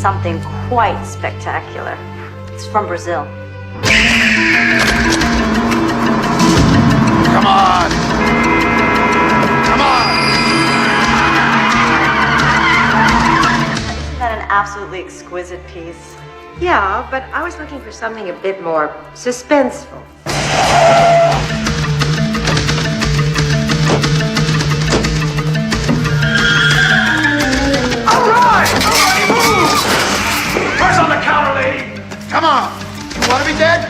something quite spectacular. It's from Brazil. Come on! Come on! Isn't that an absolutely exquisite piece? Yeah, but I was looking for something a bit more suspenseful. All right! Move! Press on the counter, lady! Come on! You want to be dead?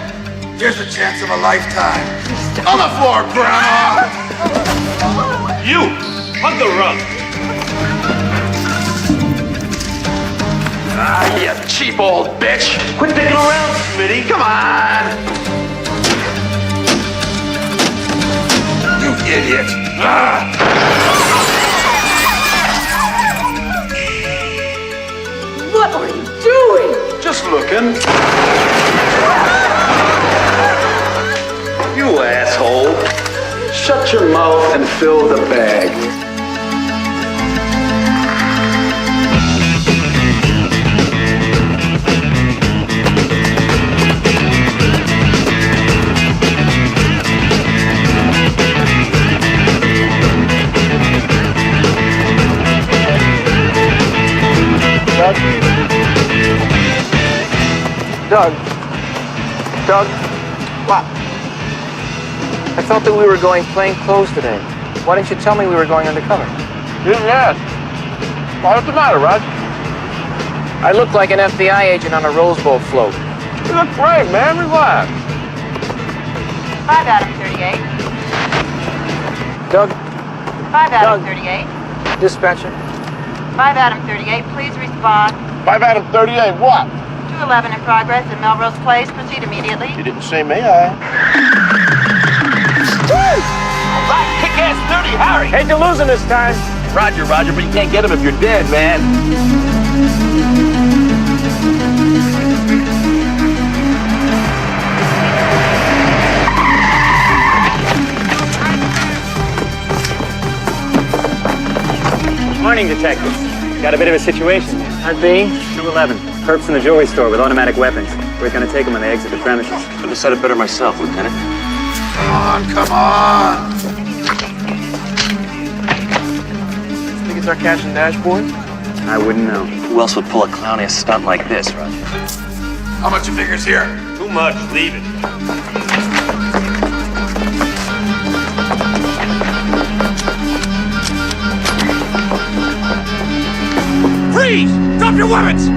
Here's the chance of a lifetime. On the floor, Grandma! You! Hug the rug! Ah, you cheap old bitch! Quit dicking around, Smitty! Come on! You idiot! Ah. What are you doing? Just looking. You asshole! Shut your mouth and fill the bag. Doug, what? I thought that we were going plain clothes today. Why didn't you tell me we were going undercover? You didn't ask. What's the matter, Rod? I look like an FBI agent on a Rose Bowl float. You look great, man. Relax. 5 Adam 38. Doug, 5 Adam Doug. 38. dispatcher. 5 Adam 38, please respond. 5 Adam 38, what? 211 in progress at Melrose Place. Proceed immediately. You didn't say may I. Woo! All right, kick-ass 30, Harry. Hate to lose him this time. Roger, but you can't get him if you're dead, man. Morning, detective. Got a bit of a situation. I'd be. 211. Perps in the jewelry store with automatic weapons. We're gonna take them when they exit the premises. Could have said it better myself, Lieutenant. Come on, come on! Think it's our cash and dashboard? I wouldn't know. Who else would pull a clown-ass stunt like this, Roger? How much you figures here? Too much. Leave it. Freeze! Drop your weapons!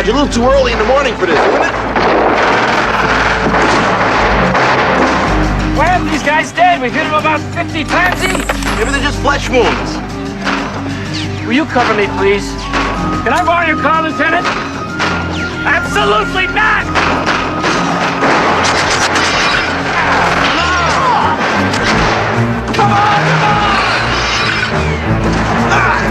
A little too early in the morning for this, isn't it? Why haven't these guys dead? We've hit them about 50 times each. Maybe they're just flesh wounds. Will you cover me, please? Can I borrow your car, Lieutenant? Absolutely not! Come on, come on! Ah!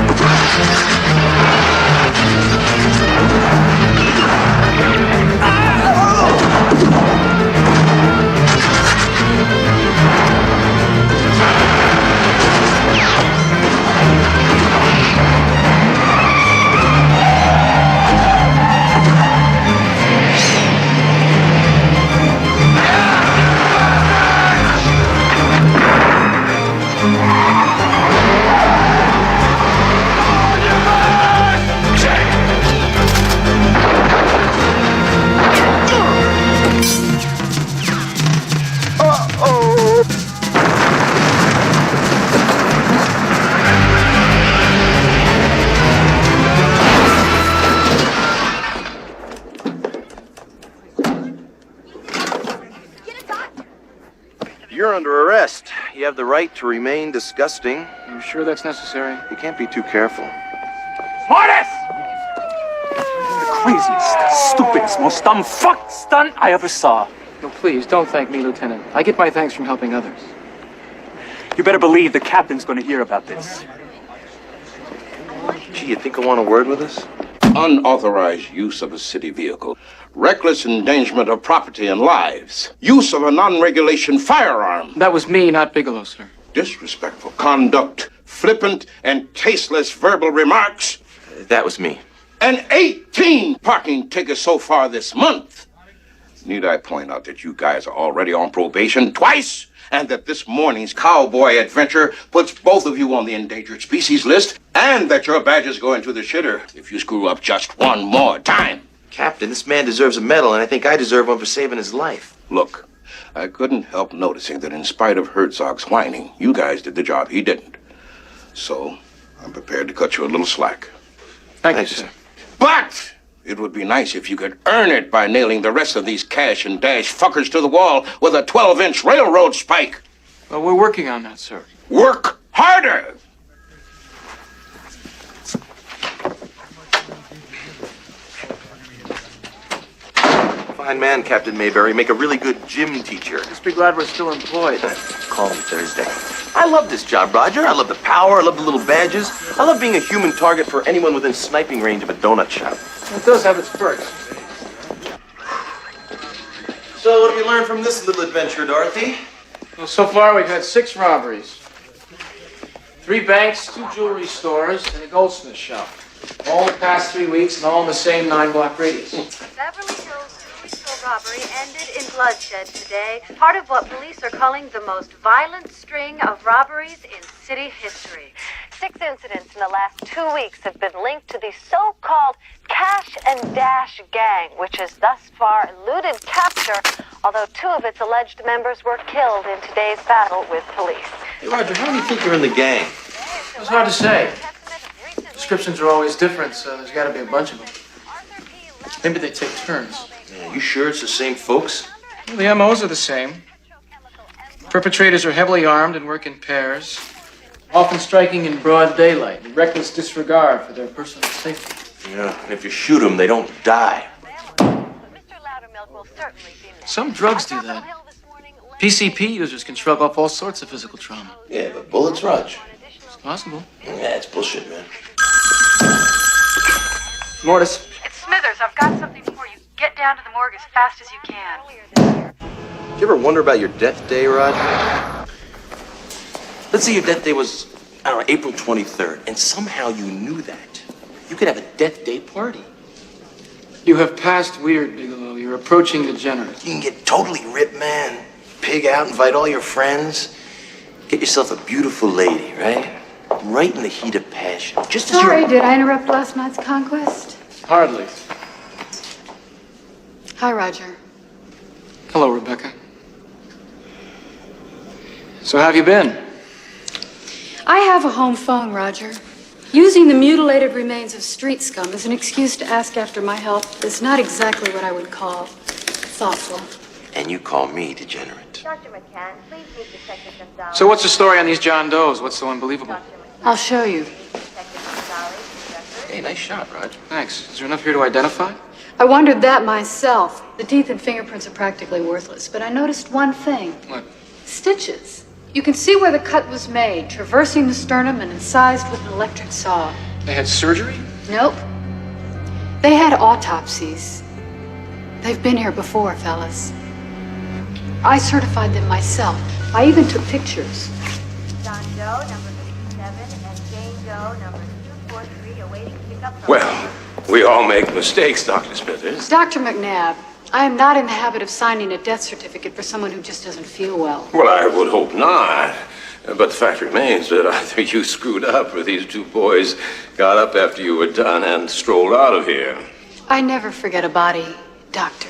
You're under arrest. You have the right to remain disgusting. Are you sure that's necessary? You can't be too careful. Smartest! The craziest, stupidest, most dumb fuck stunt I ever saw. No, please, don't thank me, Lieutenant. I get my thanks from helping others. You better believe the captain's going to hear about this. Gee, you think I want a word with us? Unauthorized use of a city vehicle, reckless endangerment of property and lives, use of a non-regulation firearm. That was me, not Bigelow, sir. Disrespectful conduct, flippant and tasteless verbal remarks, That was me. and 18 parking tickets so far this month. Need I point out that you guys are already on probation twice, and that this morning's cowboy adventure puts both of you on the endangered species list, and that your badges go into the shitter if you screw up just one more time. Captain, this man deserves a medal, and I think I deserve one for saving his life. Look, I couldn't help noticing that in spite of Herzog's whining, you guys did the job he didn't. So, I'm prepared to cut you a little slack. Thank you, sir. But it would be nice if you could earn it by nailing the rest of these cash and dash fuckers to the wall with a 12-inch railroad spike. Well, we're working on that, sir. Work harder! Fine man, Captain Mayberry. Make a really good gym teacher. Just be glad we're still employed. Call me Thursday. I love this job, Roger. I love the power. I love the little badges. I love being a human target for anyone within sniping range of a donut shop. It does have its perks. So, what have you learned from this little adventure, Dorothy? Well, so far we've had 6 robberies. 3 banks, 2 jewelry stores, and a goldsmith shop. All in the past 3 weeks and all in the same 9-block radius. Beverly Hills jewelry store robbery ended in bloodshed today. Part of what police are calling the most violent string of robberies in city history. 6 incidents in the last 2 weeks have been linked to the so-called Cash and Dash gang, which has thus far eluded capture, although 2 of its alleged members were killed in today's battle with police. Hey, Roger, how do you think you're in the gang? It's hard to say. Descriptions are always different, so there's got to be a bunch of them. Maybe they take turns. Yeah, you sure it's the same folks? Well, the MOs are the same. Perpetrators are heavily armed and work in pairs, often striking in broad daylight, with reckless disregard for their personal safety. Yeah, and if you shoot them, they don't die. Some drugs do that. PCP users can shrug off all sorts of physical trauma. Yeah, but bullets, Raj. It's possible. Yeah, it's bullshit, man. Mortis. It's Smithers. I've got something for you. Get down to the morgue as fast as you can. Did you ever wonder about your death day, Raj? Let's say your death day was, I don't know, April 23rd, and somehow you knew that. You could have a death day party. You have passed weird, Bigelow. You're approaching degenerate. You can get totally ripped, man. Pig out, invite all your friends. Get yourself a beautiful lady, right? Right in the heat of passion. Just as Sorry, you're... did I interrupt last night's conquest? Hardly. Hi, Roger. Hello, Rebecca. So how have you been? I have a home phone, Roger. Using the mutilated remains of street scum as an excuse to ask after my health is not exactly what I would call thoughtful. And you call me degenerate. Dr. McCann, please meet Detective Gonzalez. So what's the story on these John Does? What's so unbelievable? I'll show you. Hey, nice shot, Raj. Thanks. Is there enough here to identify? I wondered that myself. The teeth and fingerprints are practically worthless, but I noticed one thing. What? Stitches. You can see where the cut was made, traversing the sternum and incised with an electric saw. They had surgery? Nope. They had autopsies. They've been here before, fellas. I certified them myself. I even took pictures. John Doe, number 57, and Jane Doe, number 243, awaiting pickup. Well, we all make mistakes, Dr. Smithers. Dr. McNabb, I am not in the habit of signing a death certificate for someone who just doesn't feel well. Well, I would hope not. But the fact remains that either you screwed up or these 2 boys got up after you were done and strolled out of here. I never forget a body, Doctor.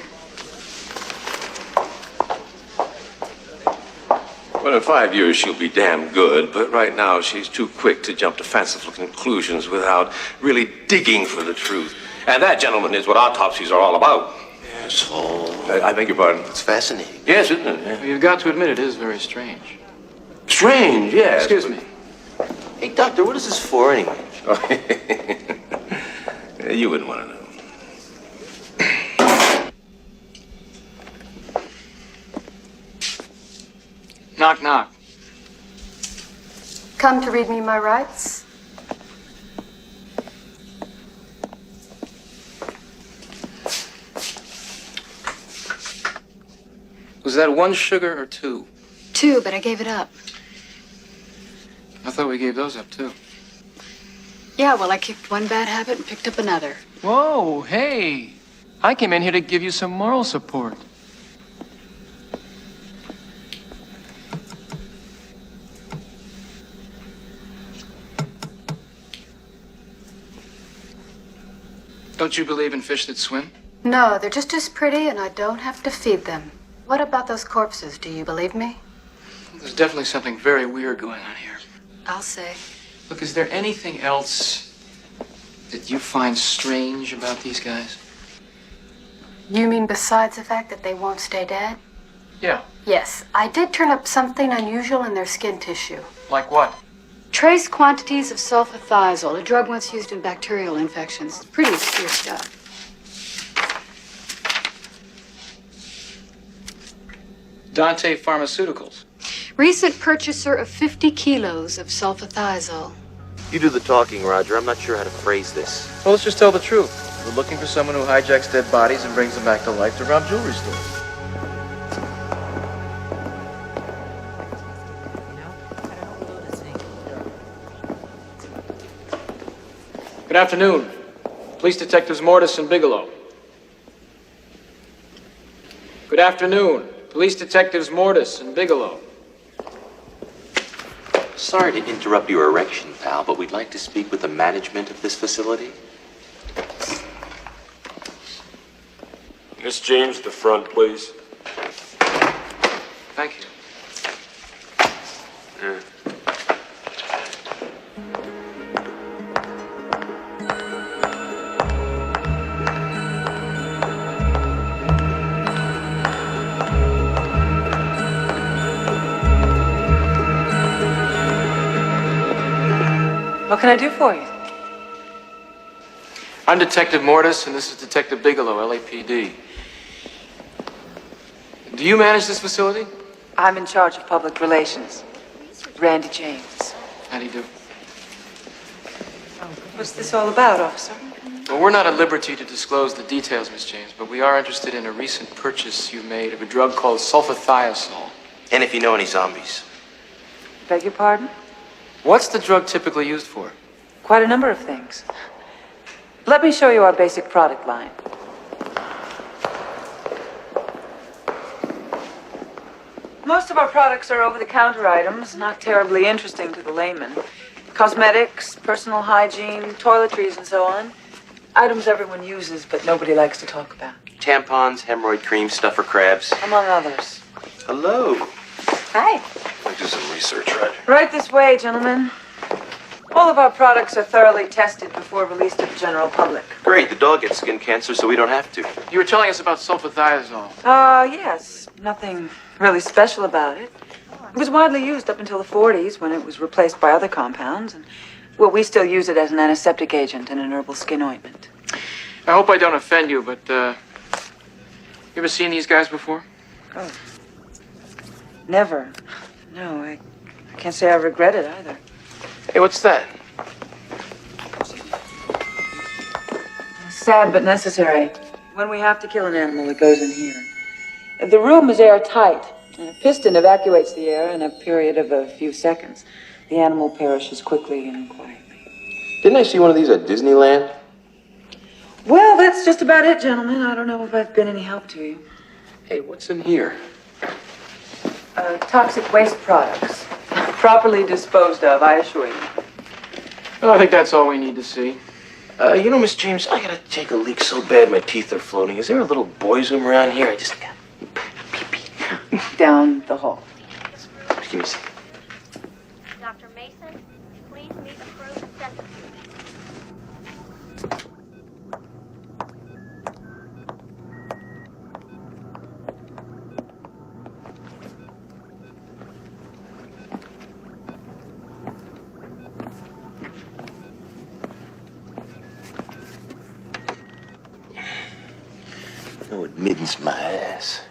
Well, in 5 years, she'll be damn good, but right now she's too quick to jump to fanciful conclusions without really digging for the truth. And that, gentlemen, is what autopsies are all about. Asshole. I beg your pardon? It's fascinating. Yes, isn't it? Well, you've got to admit it is very strange. Strange, yes. Excuse me. Hey, Doctor, what is this for anyway? You wouldn't want to know. Knock, knock. Come to read me my rights? Was that 1 sugar or 2? 2, but I gave it up. I thought we gave those up, too. Yeah, well, I kicked one bad habit and picked up another. Whoa, hey. I came in here to give you some moral support. Don't you believe in fish that swim? No, they're just as pretty, and I don't have to feed them. What about those corpses? Do you believe me? There's definitely something very weird going on here. I'll say. Look, is there anything else that you find strange about these guys? You mean besides the fact that they won't stay dead? Yeah. Yes, I did turn up something unusual in their skin tissue. Like what? Trace quantities of sulfathiazole, a drug once used in bacterial infections. Pretty obscure stuff. Dante Pharmaceuticals. Recent purchaser of 50 kilos of sulfathiazole. You do the talking, Roger. I'm not sure how to phrase this. Well, let's just tell the truth. We're looking for someone who hijacks dead bodies and brings them back to life to rob jewelry stores. Good afternoon. Police Detectives Mortis and Bigelow. Good afternoon. Police Detectives Mortis and Bigelow. Sorry to interrupt your erection, pal, but we'd like to speak with the management of this facility. Miss James, the front, please. Thank you. What can I do for you? I'm Detective Mortis, and this is Detective Bigelow, LAPD. Do you manage this facility? I'm in charge of public relations. Randy James. How do you do? What's this all about, officer? Well, we're not at liberty to disclose the details, Miss James, but we are interested in a recent purchase you made of a drug called sulfathiazole. And if you know any zombies. Beg your pardon? What's the drug typically used for? Quite a number of things. Let me show you our basic product line. Most of our products are over-the-counter items, not terribly interesting to the layman. Cosmetics, personal hygiene, toiletries, and so on. Items everyone uses, but nobody likes to talk about. Tampons, hemorrhoid cream, stuffer crabs. Among others. Hello. Hi. I'll do some research, Roger. Right this way, gentlemen. All of our products are thoroughly tested before released to the general public. Great, the dog gets skin cancer, so we don't have to. You were telling us about sulfathiazole. Yes. Nothing really special about it. It was widely used up until the 40s when it was replaced by other compounds. And, well, we still use it as an antiseptic agent and an herbal skin ointment. I hope I don't offend you, but, you ever seen these guys before? Oh. Never. No, I can't say I regret it either. Hey, what's that? Sad but necessary. When we have to kill an animal, it goes in here. The room is airtight, and a piston evacuates the air in a period of a few seconds. The animal perishes quickly and quietly. Didn't I see one of these at Disneyland? Well, that's just about it, gentlemen. I don't know if I've been any help to you. Hey, what's in here? Toxic waste products. Properly disposed of, I assure you. Well, I think that's all we need to see. You know, Miss James, I gotta take a leak so bad my teeth are floating. Is there a little boys' room around here? I just got pee-pee. Down the hall. Give me a second. Dr. Mason, please meet approved census. admittance my ass.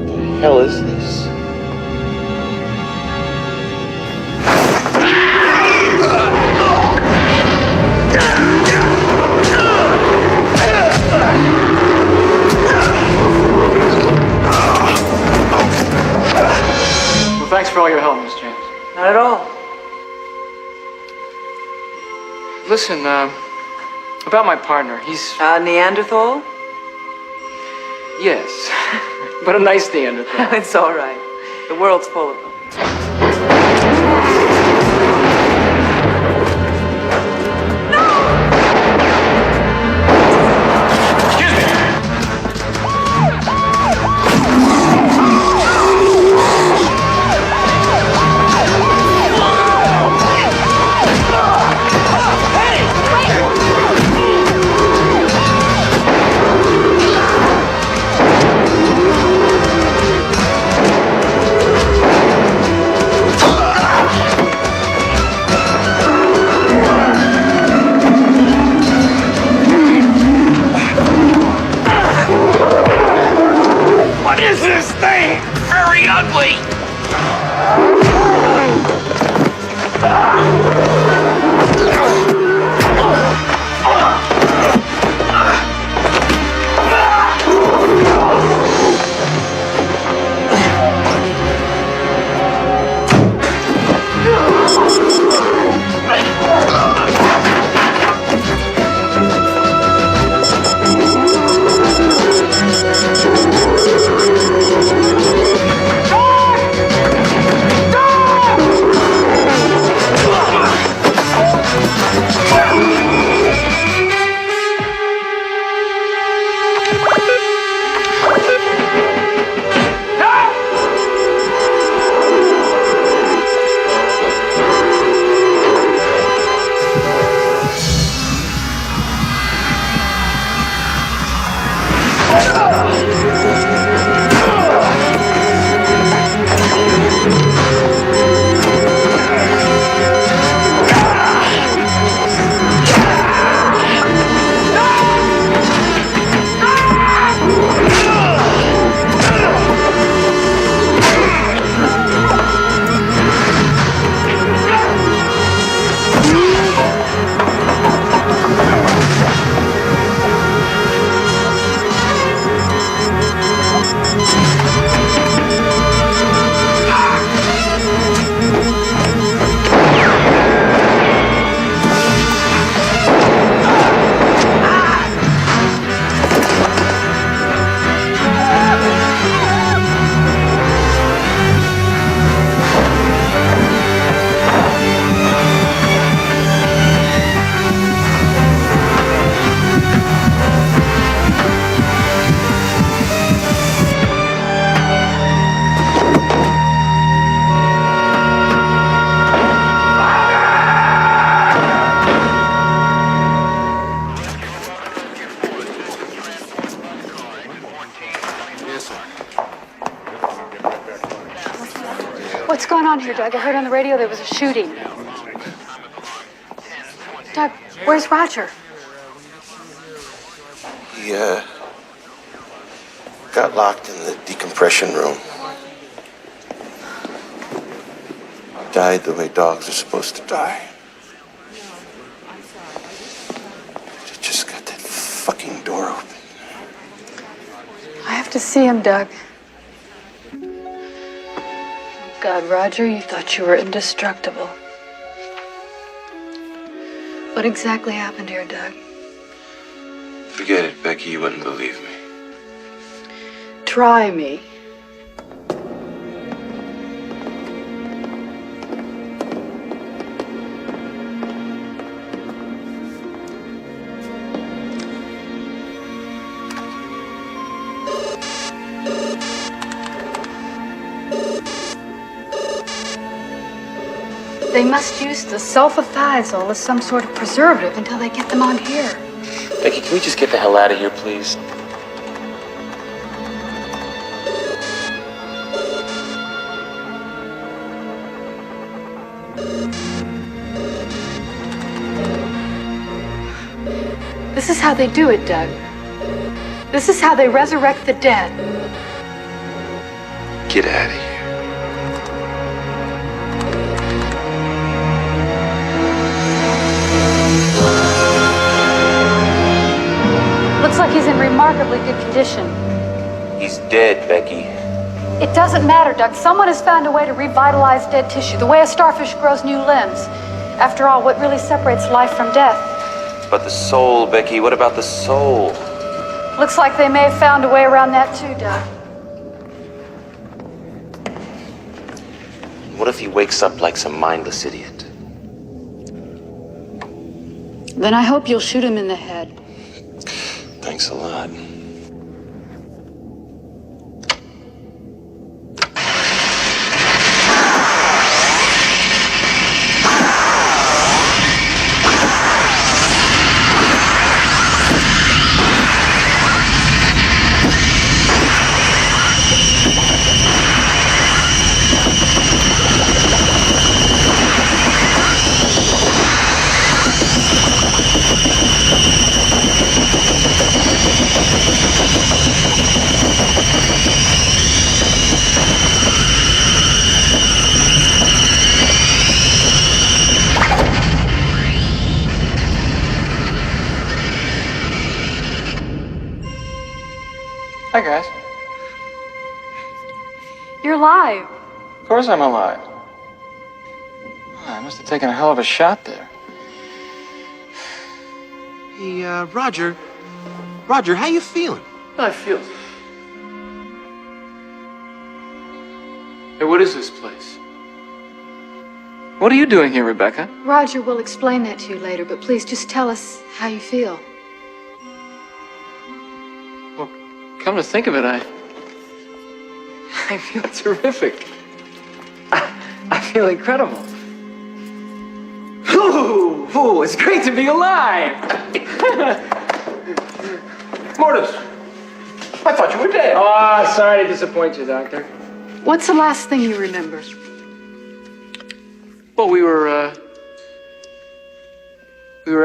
What the hell is this? Well, thanks for all your help, Miss James. Not at all. Listen, about my partner, he's... Neanderthal? Yes, but a nice Neanderthal. It's all right. The world's full of them. What is this thing? Very ugly! What's going on here, Doug? I heard on the radio there was a shooting. Doug, where's Roger? He, got locked in the decompression room. Died the way dogs are supposed to die. He just got that fucking door open. I have to see him, Doug. God, Roger, you thought you were indestructible. What exactly happened here, Doug? Forget it, Becky. You wouldn't believe me. Try me. They must use the sulfathiazole as some sort of preservative until they get them on here. Becky, can we just get the hell out of here, please? This is how they do it, Doug. This is how they resurrect the dead. Get out of here. Looks like he's in remarkably good condition. He's dead, Becky. It doesn't matter, Doug. Someone has found a way to revitalize dead tissue, the way a starfish grows new limbs. After all, what really separates life from death? But the soul, Becky, what about the soul? Looks like they may have found a way around that too, Doug. What if he wakes up like some mindless idiot? Then I hope you'll shoot him in the head. Thanks a lot. Hi, guys. You're alive. Of course I'm alive. I must have taken a hell of a shot there. Hey, Roger. Roger, how you feeling? I feel... Hey, what is this place? What are you doing here, Rebecca? Roger will explain that to you later, but please just tell us how you feel. Well, come to think of it, I feel terrific. I feel incredible. Ooh, it's great to be alive! Mortis, I thought you were dead. Oh, sorry to disappoint you, Doctor. What's the last thing you remember? Well, we were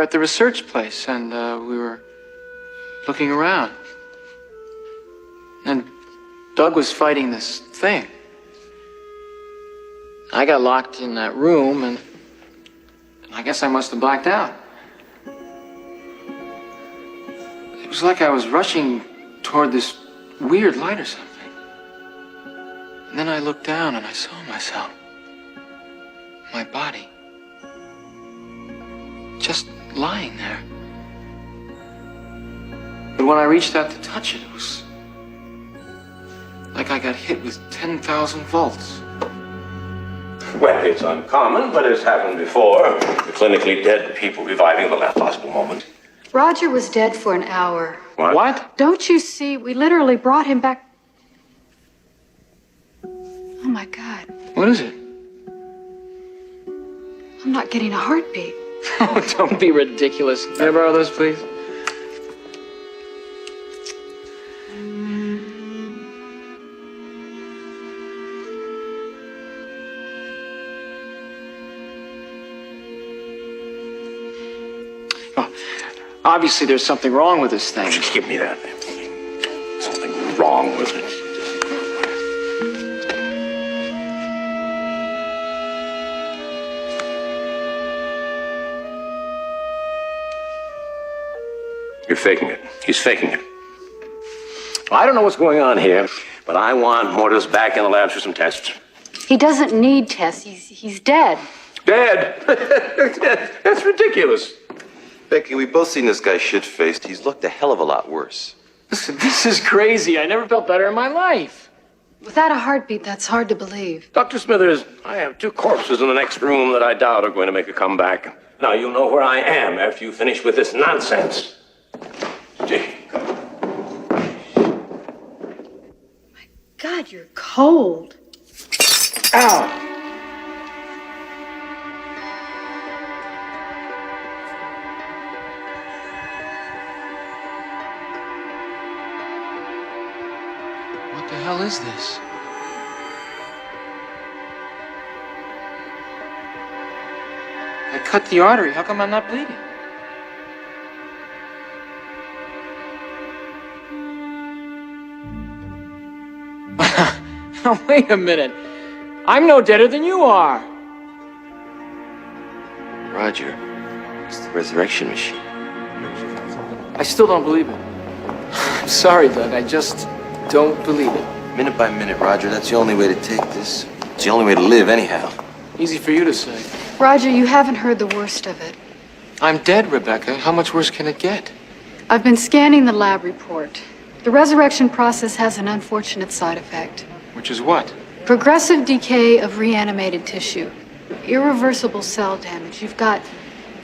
at the research place, and we were looking around. And Doug was fighting this thing. I got locked in that room, and I guess I must have blacked out. It was like I was rushing toward this weird light or something. And then I looked down and I saw myself. My body. Just lying there. But when I reached out to touch it, it was like I got hit with 10,000 volts. Well, it's uncommon, but it's happened before. The clinically dead people reviving the last possible moment. Roger was dead for an hour. What? Don't you see? We literally brought him back. Oh my God. What is it? I'm not getting a heartbeat. Oh, don't be ridiculous. Can I borrow those, please? Oh, obviously there's something wrong with this thing. Just give me that. Something wrong with it. You're faking it. He's faking it. I don't know what's going on here, but I want Mortis back in the labs for some tests. He doesn't need tests. He's dead. Dad! That's ridiculous. Becky, we've both seen this guy shit-faced. He's looked a hell of a lot worse. Listen, this is crazy. I never felt better in my life. Without a heartbeat, that's hard to believe. Dr. Smithers, I have 2 corpses in the next room that I doubt are going to make a comeback. Now, you'll know where I am after you finish with this nonsense. Gee. God, you're cold. Ow! What the hell is this? I cut the artery. How come I'm not bleeding? Now, wait a minute. I'm no deader than you are. Roger, it's the resurrection machine. I still don't believe it. I'm sorry, Doug. I just don't believe it. Minute by minute, Roger, that's the only way to take this. It's the only way to live, anyhow. Easy for you to say. Roger, you haven't heard the worst of it. I'm dead, Rebecca. How much worse can it get? I've been scanning the lab report. The resurrection process has an unfortunate side effect. Which is what? Progressive decay of reanimated tissue. Irreversible cell damage. You've got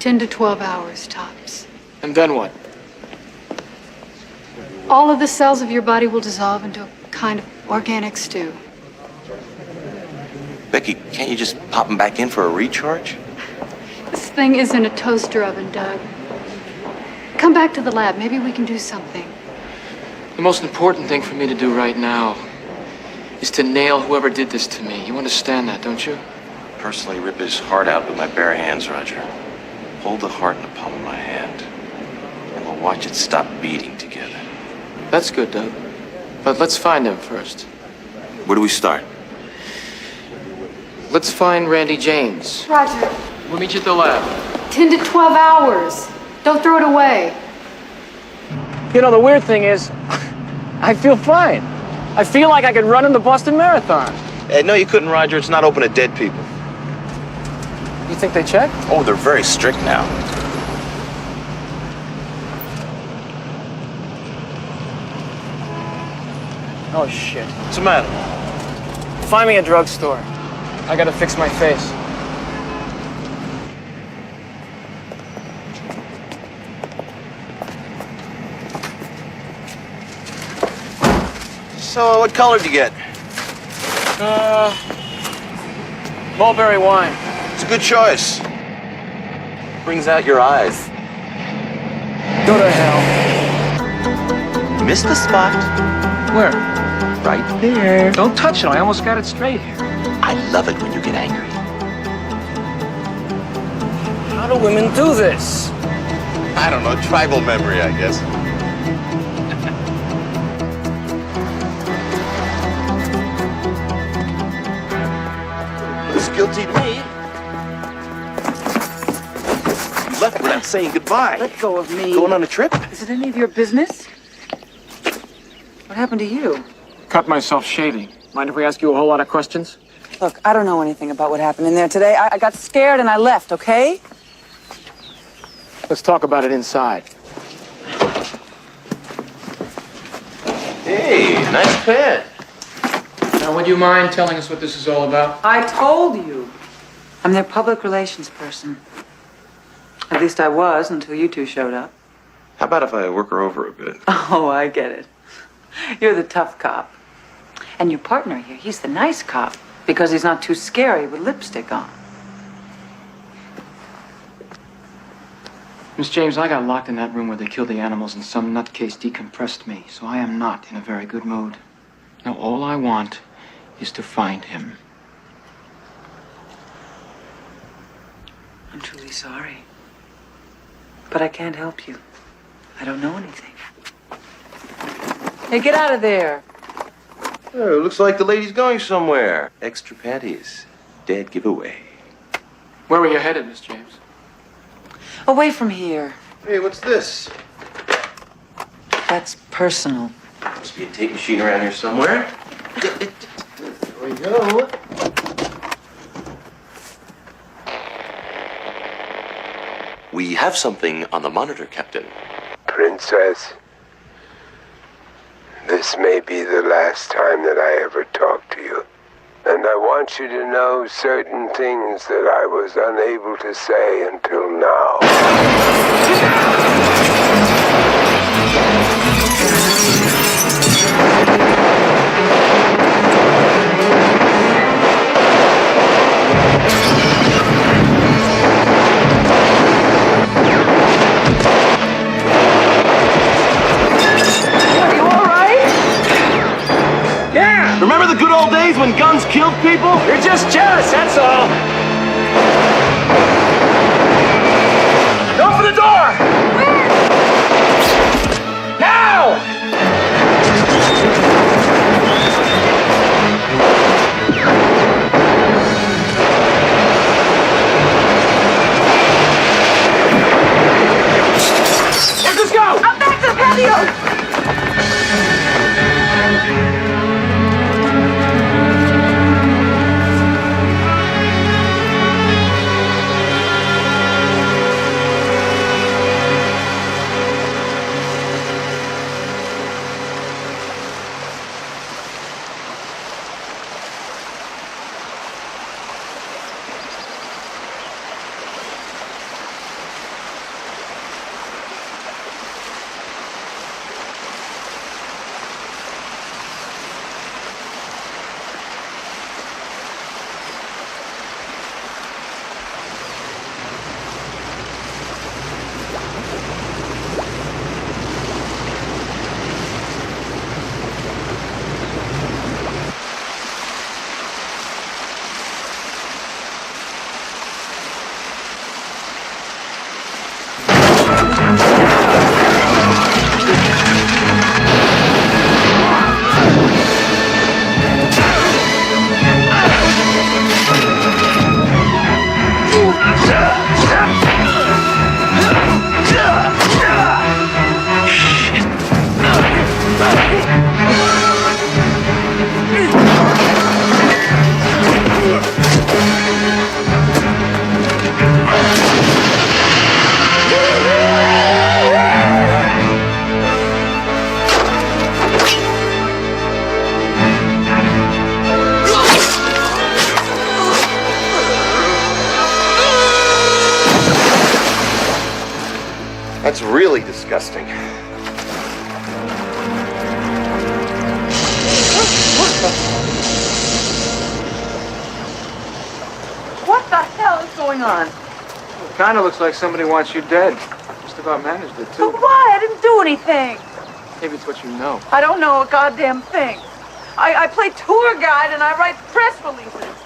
10 to 12 hours tops. And then what? All of the cells of your body will dissolve into a kind of organic stew. Becky, can't you just pop him back in for a recharge? This thing isn't a toaster oven, Doug. Come back to the lab. Maybe we can do something. The most important thing for me to do right now is to nail whoever did this to me. You understand that, don't you? Personally rip his heart out with my bare hands, Roger. Hold the heart in the palm of my hand, and we'll watch it stop beating together. That's good, Doug. But let's find him first. Where do we start? Let's find Randy James. Roger. We'll meet you at the lab. 10 to 12 hours. Don't throw it away. You know, the weird thing is, I feel fine. I feel like I could run in the Boston Marathon. No, you couldn't, Roger. It's not open to dead people. You think they check? Oh, they're very strict now. Oh, shit. What's the matter? Find me a drugstore. I gotta fix my face. So, what color did you get? Mulberry wine. It's a good choice. Brings out your eyes. Go to hell. Missed the spot. Where? Right there. Don't touch it. I almost got it straight here. I love it when you get angry. How do women do this? I don't know, tribal memory, I guess. It's guilty to me. You left without saying goodbye. Let go of me. Going on a trip? Is it any of your business? What happened to you? Cut myself shaving. Mind if we ask you a whole lot of questions? Look, I don't know anything about what happened in there today. I got scared and I left, okay? Let's talk about it inside. Hey, nice pen. Now, would you mind telling us what this is all about? I told you. I'm their public relations person. At least I was until you two showed up. How about if I work her over a bit? Oh, I get it. You're the tough cop. And your partner here, he's the nice cop because he's not too scary with lipstick on. Miss James, I got locked in that room where they killed the animals and some nutcase decompressed me, so I am not in a very good mood. Now, all I want is to find him. I'm truly sorry. But I can't help you. I don't know anything. Hey, get out of there. Oh, looks like the lady's going somewhere. Extra panties. Dead giveaway. Where were you headed, Miss James? Away from here. Hey, what's this? That's personal. Must be a tape machine around here somewhere. There we go. We have something on the monitor, Captain. Princess, this may be the last time that I ever talk to you. And I want you to know certain things that I was unable to say until now. Remember the good old days when guns killed people? You're just jealous, that's all. Go for the door! Where? Now! Let's go! Up back to the patio! That's really disgusting. What the hell is going on? It kind of looks like somebody wants you dead. Just about managed it, But too. why? I didn't do anything. Maybe it's what you know. I don't know a goddamn thing. I play tour guide and I write press releases.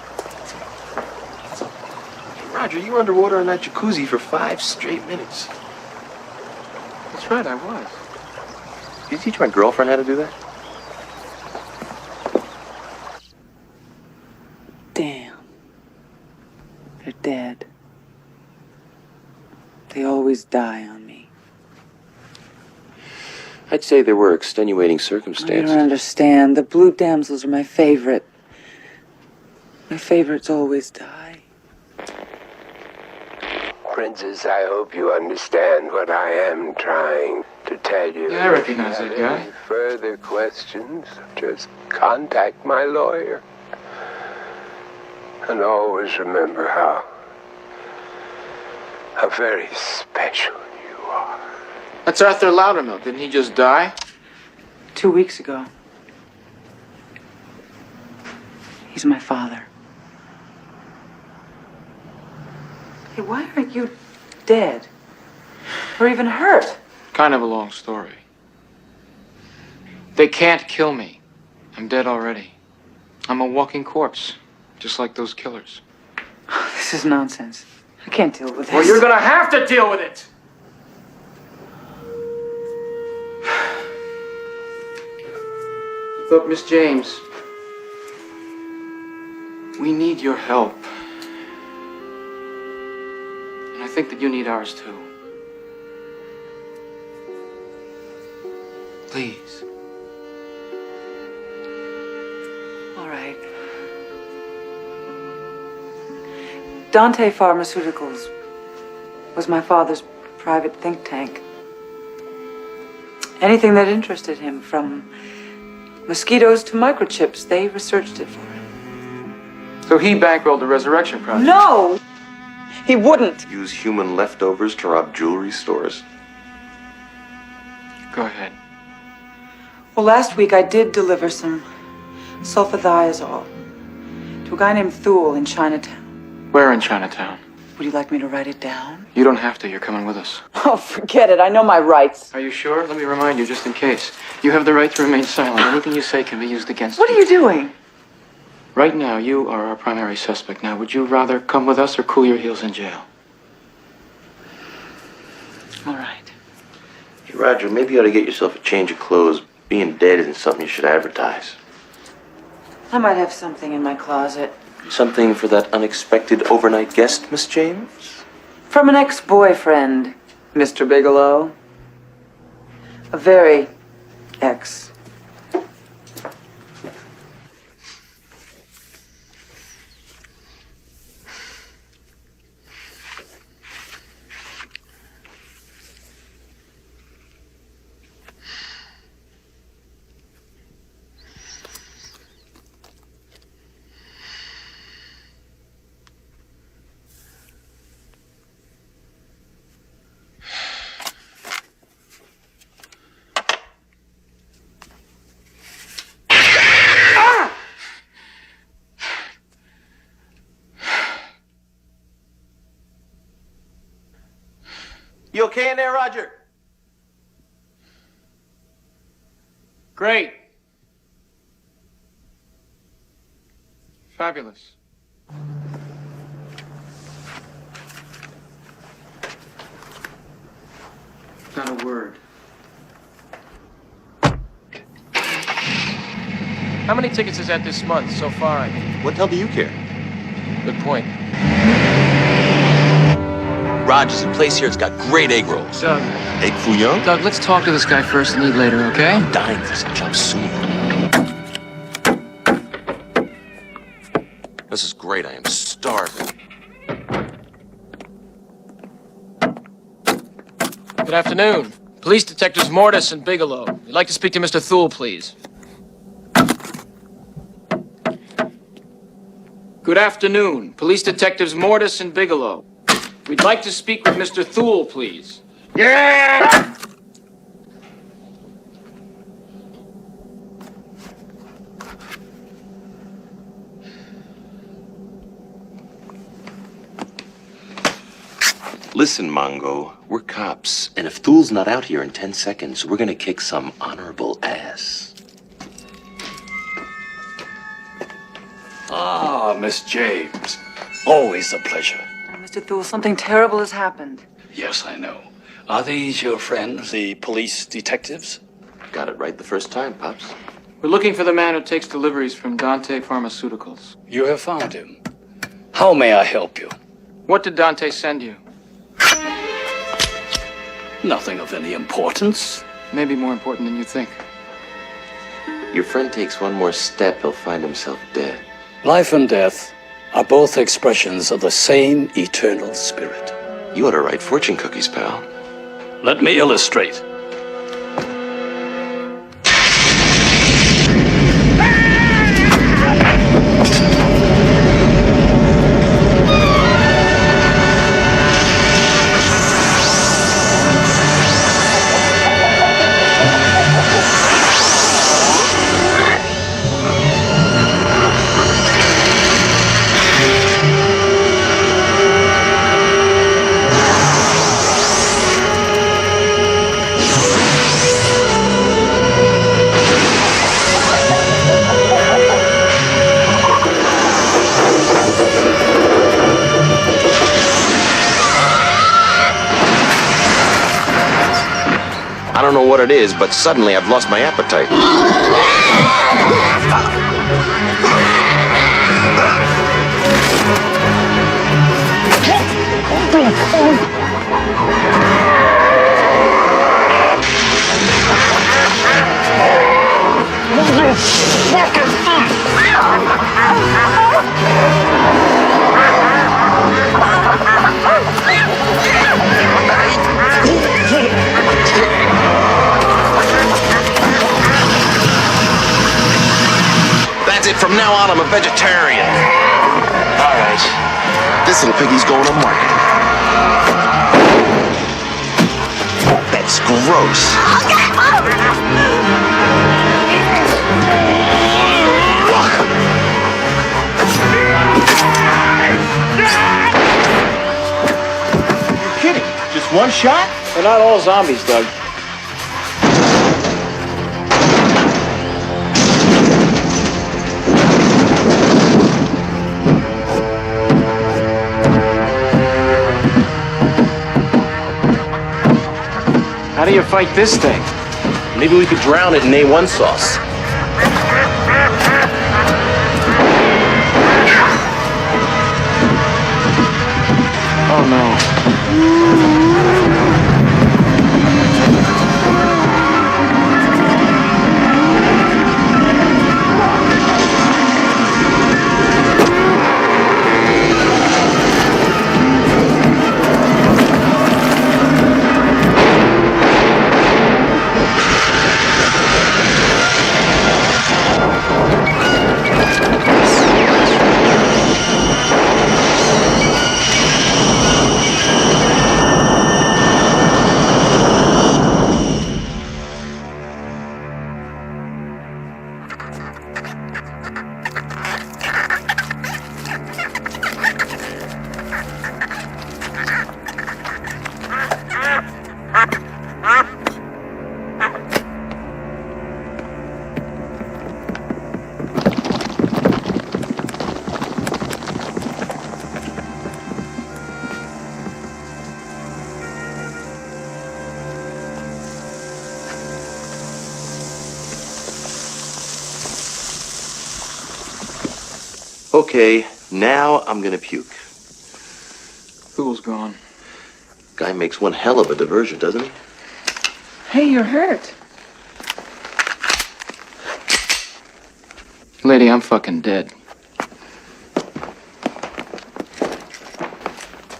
Roger, you were underwater in that jacuzzi for 5 straight minutes. That's right, I was. Did you teach my girlfriend how to do that? Damn. They're dead. They always die on me. I'd say there were extenuating I circumstances. don't understand. The blue damsels are my favorite. My favorites always die. Princess, I hope you understand what I am trying to tell you. Yeah, I recognize If you that have guy. any further questions, just contact my lawyer. And always remember how very special you are. That's Arthur Loudermilk. Didn't he just die? 2 weeks ago. He's my father. Hey, why aren't you dead? Or even hurt? Kind of a long story. They can't kill me. I'm dead already. I'm a walking corpse, just like those killers. This is nonsense. I can't deal with this. Well, you're gonna have to deal with it! Look, Miss James, we need your help. And I think that you need ours too. Please. All right. Dante Pharmaceuticals was my father's private think tank. Anything that interested him, from mosquitoes to microchips, they researched it for him. So he bankrolled the Resurrection Project? No! He wouldn't. Use human leftovers to rob jewelry stores? Go ahead. Well, last week I did deliver some sulfathiazole to a guy named Thule in Chinatown. Where in Chinatown? Would you like me to write it down? You don't have to. You're coming with us. Oh, forget it. I know my rights. Are you sure? Let me remind you, just in case. You have the right to remain silent. Anything you say can be used against you. What are you doing? Right now, you are our primary suspect. Now, would you rather come with us or cool your heels in jail? All right. Hey, Roger, maybe you ought to get yourself a change of clothes. Being dead isn't something you should advertise. I might have something in my closet. Something for that unexpected overnight guest, Miss James? From an ex-boyfriend, Mr. Bigelow. A very ex. You okay in there, Roger? Great. Fabulous. Not a word. How many tickets is that this month so far? What the hell do you care? Good point. Roger's in place here. It's got great egg rolls. Doug. Egg fouillon? Doug, let's talk to this guy first and eat later, okay? I'm dying for some chop suey. This is great. I am starving. Good afternoon. Police Detectives Mortis and Bigelow. We'd like to speak to Mr. Thule, please. Good afternoon. Police Detectives Mortis and Bigelow. We'd like to speak with Mr. Thule, please. Yeah! Listen, Mongo, we're cops, and if Thule's not out here in 10 seconds, we're gonna kick some honorable ass. Ah, Miss James. Always a pleasure. Mr. Thule, something terrible has happened. Yes, I know. Are these your friends, the police detectives? Got it right the first time, Pops. We're looking for the man who takes deliveries from Dante Pharmaceuticals. You have found him. How may I help you? What did Dante send you? Nothing of any importance. Maybe more important than you think. Your friend takes one more step, he'll find himself dead. Life and death are both expressions of the same eternal spirit. You ought to write fortune cookies, pal. Let me illustrate. I don't know what it is, but suddenly I've lost my appetite. From now on, I'm a vegetarian. All right. This little piggy's going to market. That's gross. You're kidding. Just one shot? They're not all zombies, Doug. How do you fight this thing? Maybe we could drown it in A1 sauce. Oh no. Okay, now I'm gonna puke. Fool's gone. Guy makes one hell of a diversion, doesn't he? Hey, you're hurt. Lady, I'm fucking dead.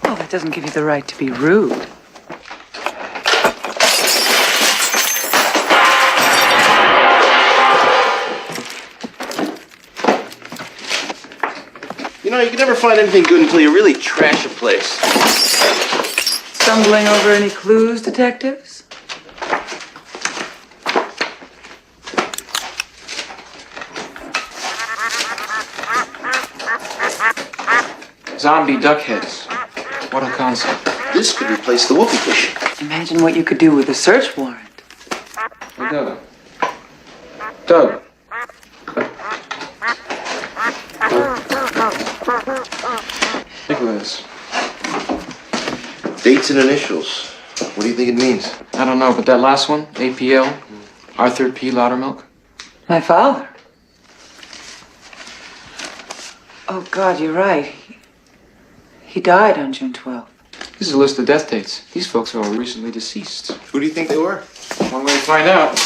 Well, that doesn't give you the right to be rude. You know, you can never find anything good until you really trash a place. Stumbling over any clues, detectives? Zombie duck heads. What a concept. This could replace the whoopee cushion. Imagine what you could do with a search warrant. Hey, Doug. Doug. Look at this. Dates and initials. What do you think it means? I don't know, but that last one, APL, Arthur P. Loudermilk. My father. Oh, God, you're right. He died on June 12th. This is a list of death dates. These folks are all recently deceased. Who do you think they were? One way to find out.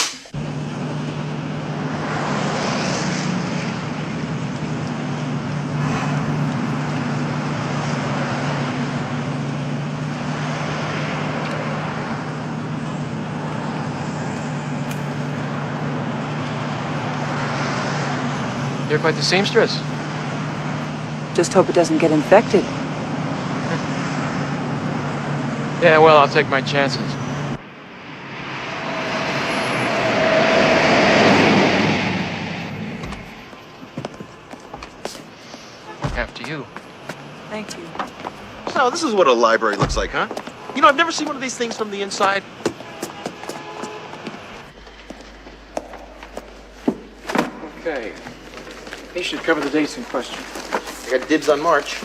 You're quite the seamstress. Just hope it doesn't get infected. Yeah, well, I'll take my chances. After you. Thank you. So this is what a library looks like, huh? You know, I've never seen one of these things from the inside. Okay. He should cover the dates in question. I got dibs on March.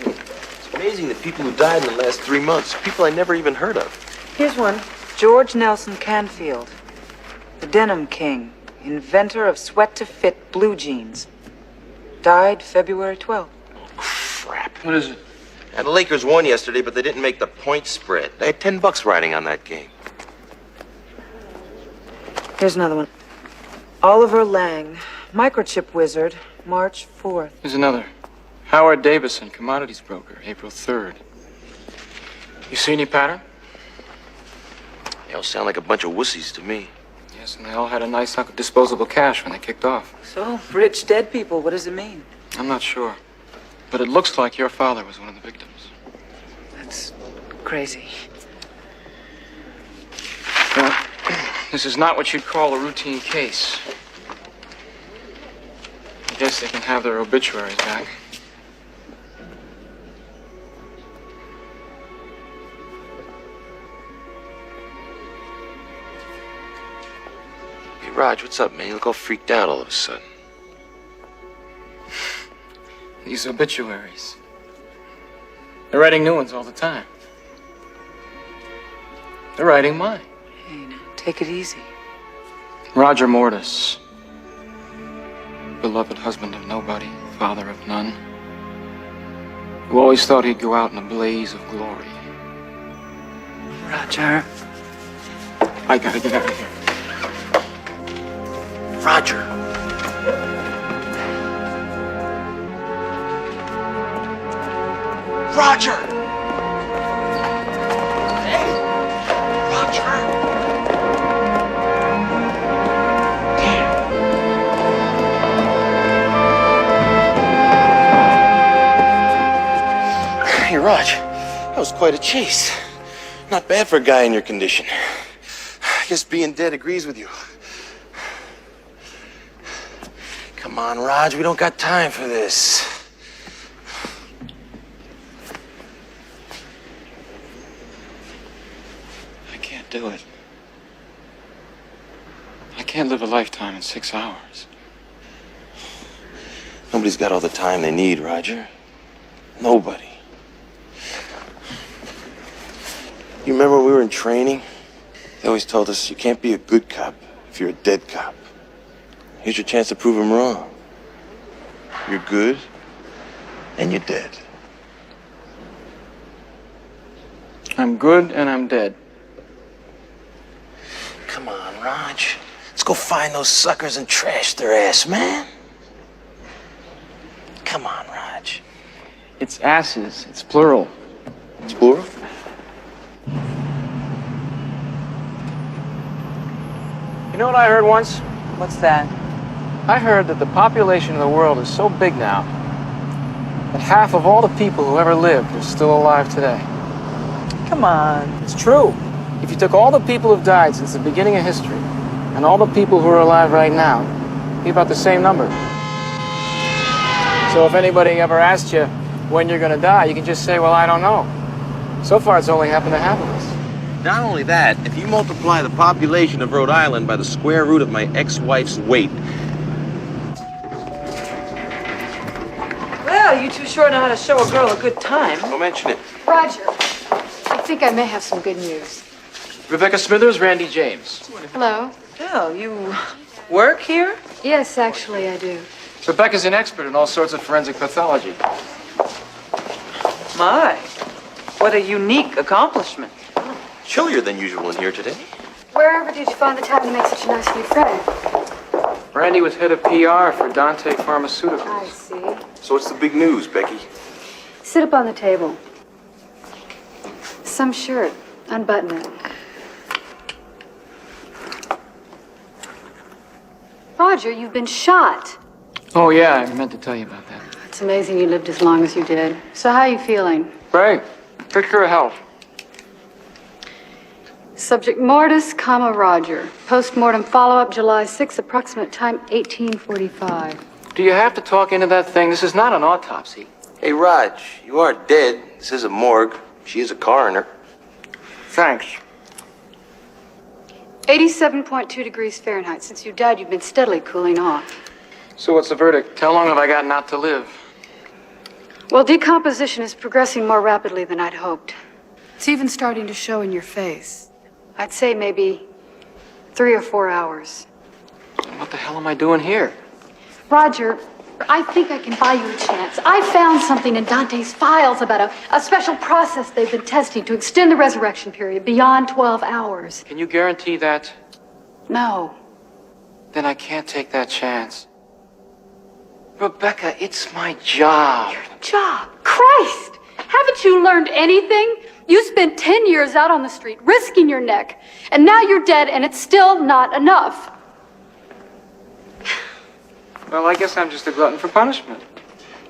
It's amazing the people who died in the last 3 months. People I never even heard of. Here's one. George Nelson Canfield. The denim king. Inventor of sweat-to-fit blue jeans. Died February 12th. Crap. What is it? And the Lakers won yesterday, but they didn't make the point spread. They had $10 riding on that game. Here's another one. Oliver Lang, microchip wizard, March 4th. Here's another. Howard Davison, commodities broker, April 3rd. You see any pattern? They all sound like a bunch of wussies to me. Yeah, Yes, and they all had a nice hunk of disposable cash when they kicked off. So, rich dead people, what does it mean? I'm not sure. But it looks like your father was one of the victims. That's crazy. Well, this is not what you'd call a routine case. I guess they can have their obituaries back. Hey, Raj, what's up, man? You look all freaked out all of a sudden. These obituaries. They're writing new ones all the time. They're writing mine. Hey, now, take it easy. Roger Mortis. Beloved husband of nobody, father of none. Who always thought he'd go out in a blaze of glory. Roger. I gotta get out of here. Roger. Roger! Hey! Roger! Hey, Raj, that was quite a chase. Not bad for a guy in your condition. I guess being dead agrees with you. Come on, Raj, we don't got time for this. I can't do it. I can't live a lifetime in 6 hours. Nobody's got all the time they need, Roger. Nobody. You remember when we were in training? They always told us you can't be a good cop if you're a dead cop. Here's your chance to prove them wrong. You're good, and you're dead. I'm good and I'm dead. Come on, Raj. Let's go find those suckers and trash their ass, man. Come on, Raj. It's asses. It's plural. It's plural? You know what I heard once? What's that? I heard that the population of the world is so big now that half of all the people who ever lived are still alive today. Come on. It's true. If you took all the people who've died since the beginning of history and all the people who are alive right now, it'd be about the same number. So if anybody ever asked you when you're gonna die, you can just say, well, I don't know. So far, it's only happened to half of us. Not only that, if you multiply the population of Rhode Island by the square root of my ex-wife's weight. Well, you two sure know how to show a girl a good time. Don't mention it. Roger, I think I may have some good news. Rebecca Smithers, Randy James. Hello? Oh, you work here? Yes, actually, I do. Rebecca's an expert in all sorts of forensic pathology. My, what a unique accomplishment. Chillier than usual in here today. Wherever did you find the time to make such a nice new friend? Randy was head of PR for Dante Pharmaceuticals. I see. So what's the big news, Becky? Sit up on the table. Some shirt. Unbutton it. Roger, you've been shot. Oh, yeah, I meant to tell you about that. It's amazing you lived as long as you did. So how are you feeling? Great. Picture of health. Subject Mortis, Roger. Post-mortem follow-up July 6, approximate time 1845. Do you have to talk into that thing? This is not an autopsy. Hey, Raj, you are dead. This is a morgue. She is a coroner. Thanks. 87.2 degrees Fahrenheit. Since you died, you've been steadily cooling off. So what's the verdict? How long have I got not to live? Well, decomposition is progressing more rapidly than I'd hoped. It's even starting to show in your face. I'd say maybe 3 or 4 hours. What the hell am I doing here? Roger, I think I can buy you a chance. I found something in Dante's files about a special process they've been testing to extend the resurrection period beyond 12 hours. Can you guarantee that? No. Then I can't take that chance. Rebecca, it's my job. Your job? Christ! Haven't you learned anything? You spent 10 years out on the street, risking your neck, and now you're dead, and it's still not enough. Well, I guess I'm just a glutton for punishment.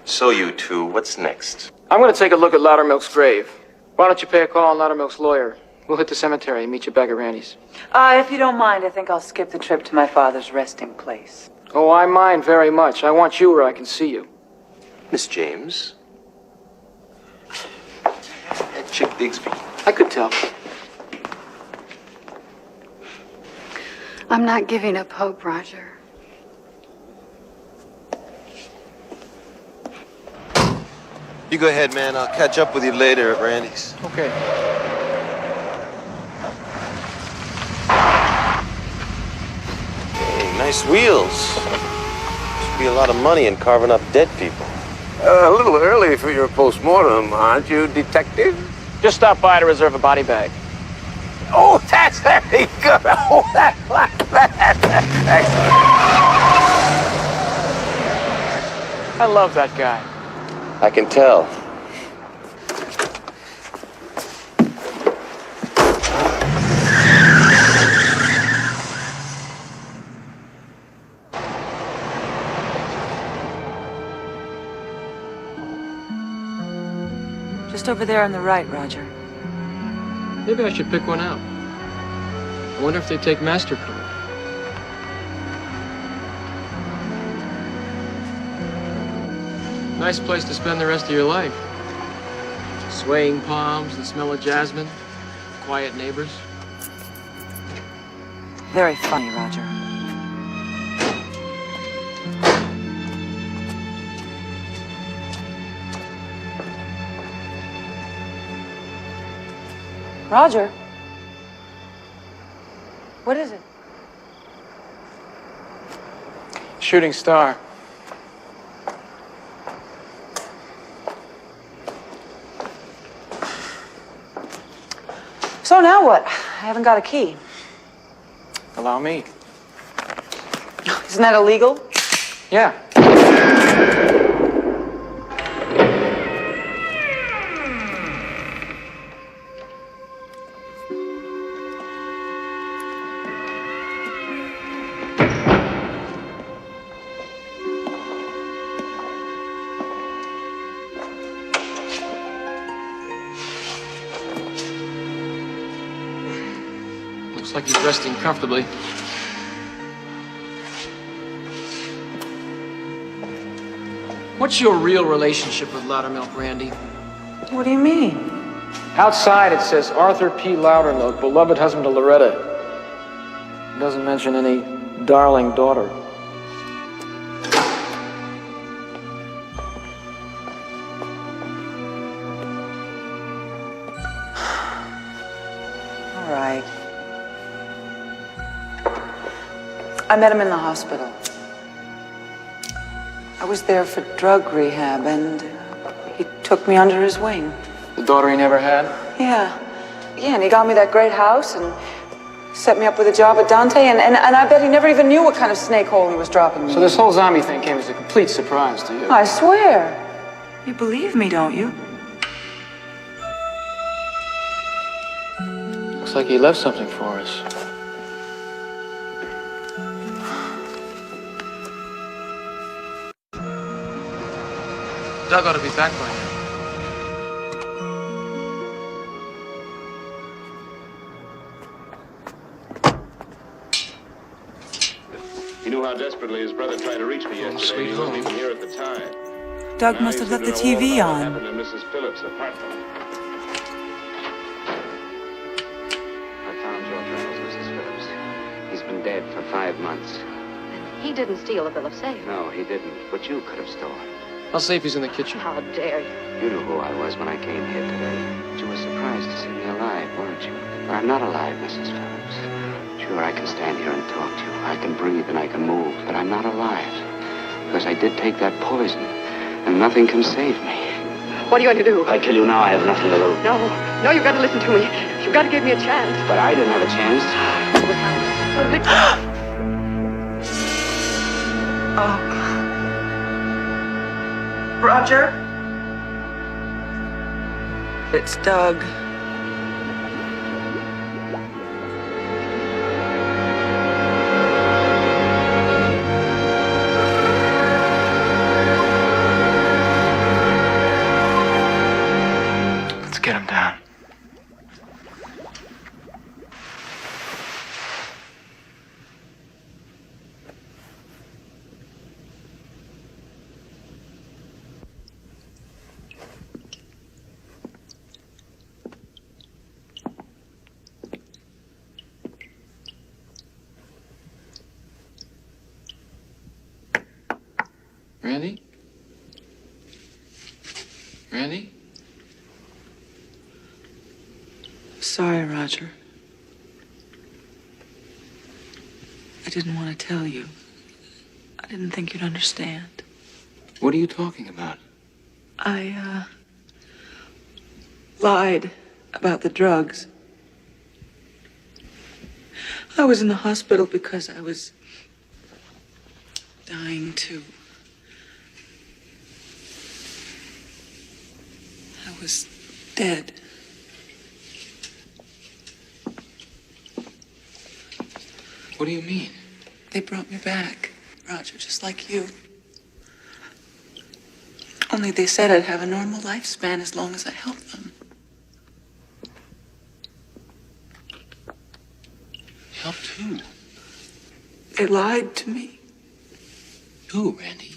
So you two, what's next? I'm going to take a look at Loudermilk's grave. Why don't you pay a call on Loudermilk's lawyer? We'll hit the cemetery and meet you back at Randy's. If you don't mind, I think I'll skip the trip to my father's resting place. Oh, I mind very much. I want you where I can see you. Miss James? That chick Digsby. I could tell. I'm not giving up hope, Roger. You go ahead, man. I'll catch up with you later at Randy's. Okay. Hey, nice wheels. Should be a lot of money in carving up dead people. A little early for your postmortem, aren't you, detective? Just stop by to reserve a body bag. Oh, that's very good. Oh, that's excellent. I love that guy. I can tell. Just over there on the right, Roger. Maybe I should pick one out. I wonder if they take MasterCard. Nice place to spend the rest of your life. Swaying palms, the smell of jasmine, quiet neighbors. Very funny, Roger. Roger? What is it? Shooting star. So now what? I haven't got a key. Allow me. Isn't that illegal? Yeah. Looks like he's resting comfortably. What's your real relationship with Loudermilk, Randy? What do you mean? Outside it says Arthur P. Loudermilk, beloved husband to Loretta. It doesn't mention any darling daughter. All right. I met him in the hospital. I was there for drug rehab, and he took me under his wing. The daughter he never had? Yeah, and he got me that great house and set me up with a job at Dante, and I bet he never even knew what kind of snake hole he was dropping me. So this whole zombie thing came as a complete surprise to you? I swear. You believe me, don't you? Looks like he left something for us. Doug ought to be back by now. He knew how desperately his brother tried to reach me yesterday. He wasn't even here at the time. Doug must have left the TV on. Happened in Mrs. Phillips' apartment. I found George Reynolds, Mrs. Phillips. He's been dead for 5 months. He didn't steal the bill of sale. No, he didn't. But you could have stolen. I'll see if he's in the kitchen. How dare you? You knew who I was when I came here today. But you were surprised to see me alive, weren't you? But I'm not alive, Mrs. Phillips. Sure, I can stand here and talk to you. I can breathe and I can move, but I'm not alive. Because I did take that poison, and nothing can save me. What are you going to do? I tell you now, I have nothing to lose. No, you've got to listen to me. You've got to give me a chance. But I didn't have a chance. Oh. Roger? It's Doug. Randy? Randy? Sorry, Roger. I didn't want to tell you. I didn't think you'd understand. What are you talking about? I, lied about the drugs. I was in the hospital because I was dying too. I was dead. What do you mean? They brought me back, Roger, just like you. Only they said I'd have a normal lifespan as long as I helped them. Helped who? They lied to me. Who, Randy?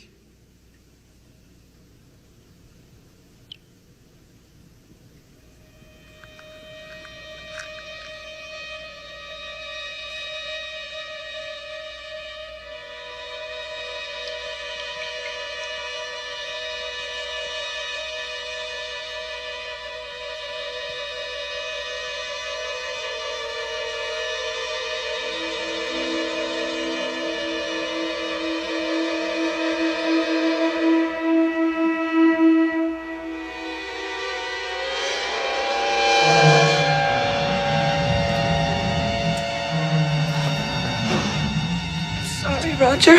Sorry, Roger.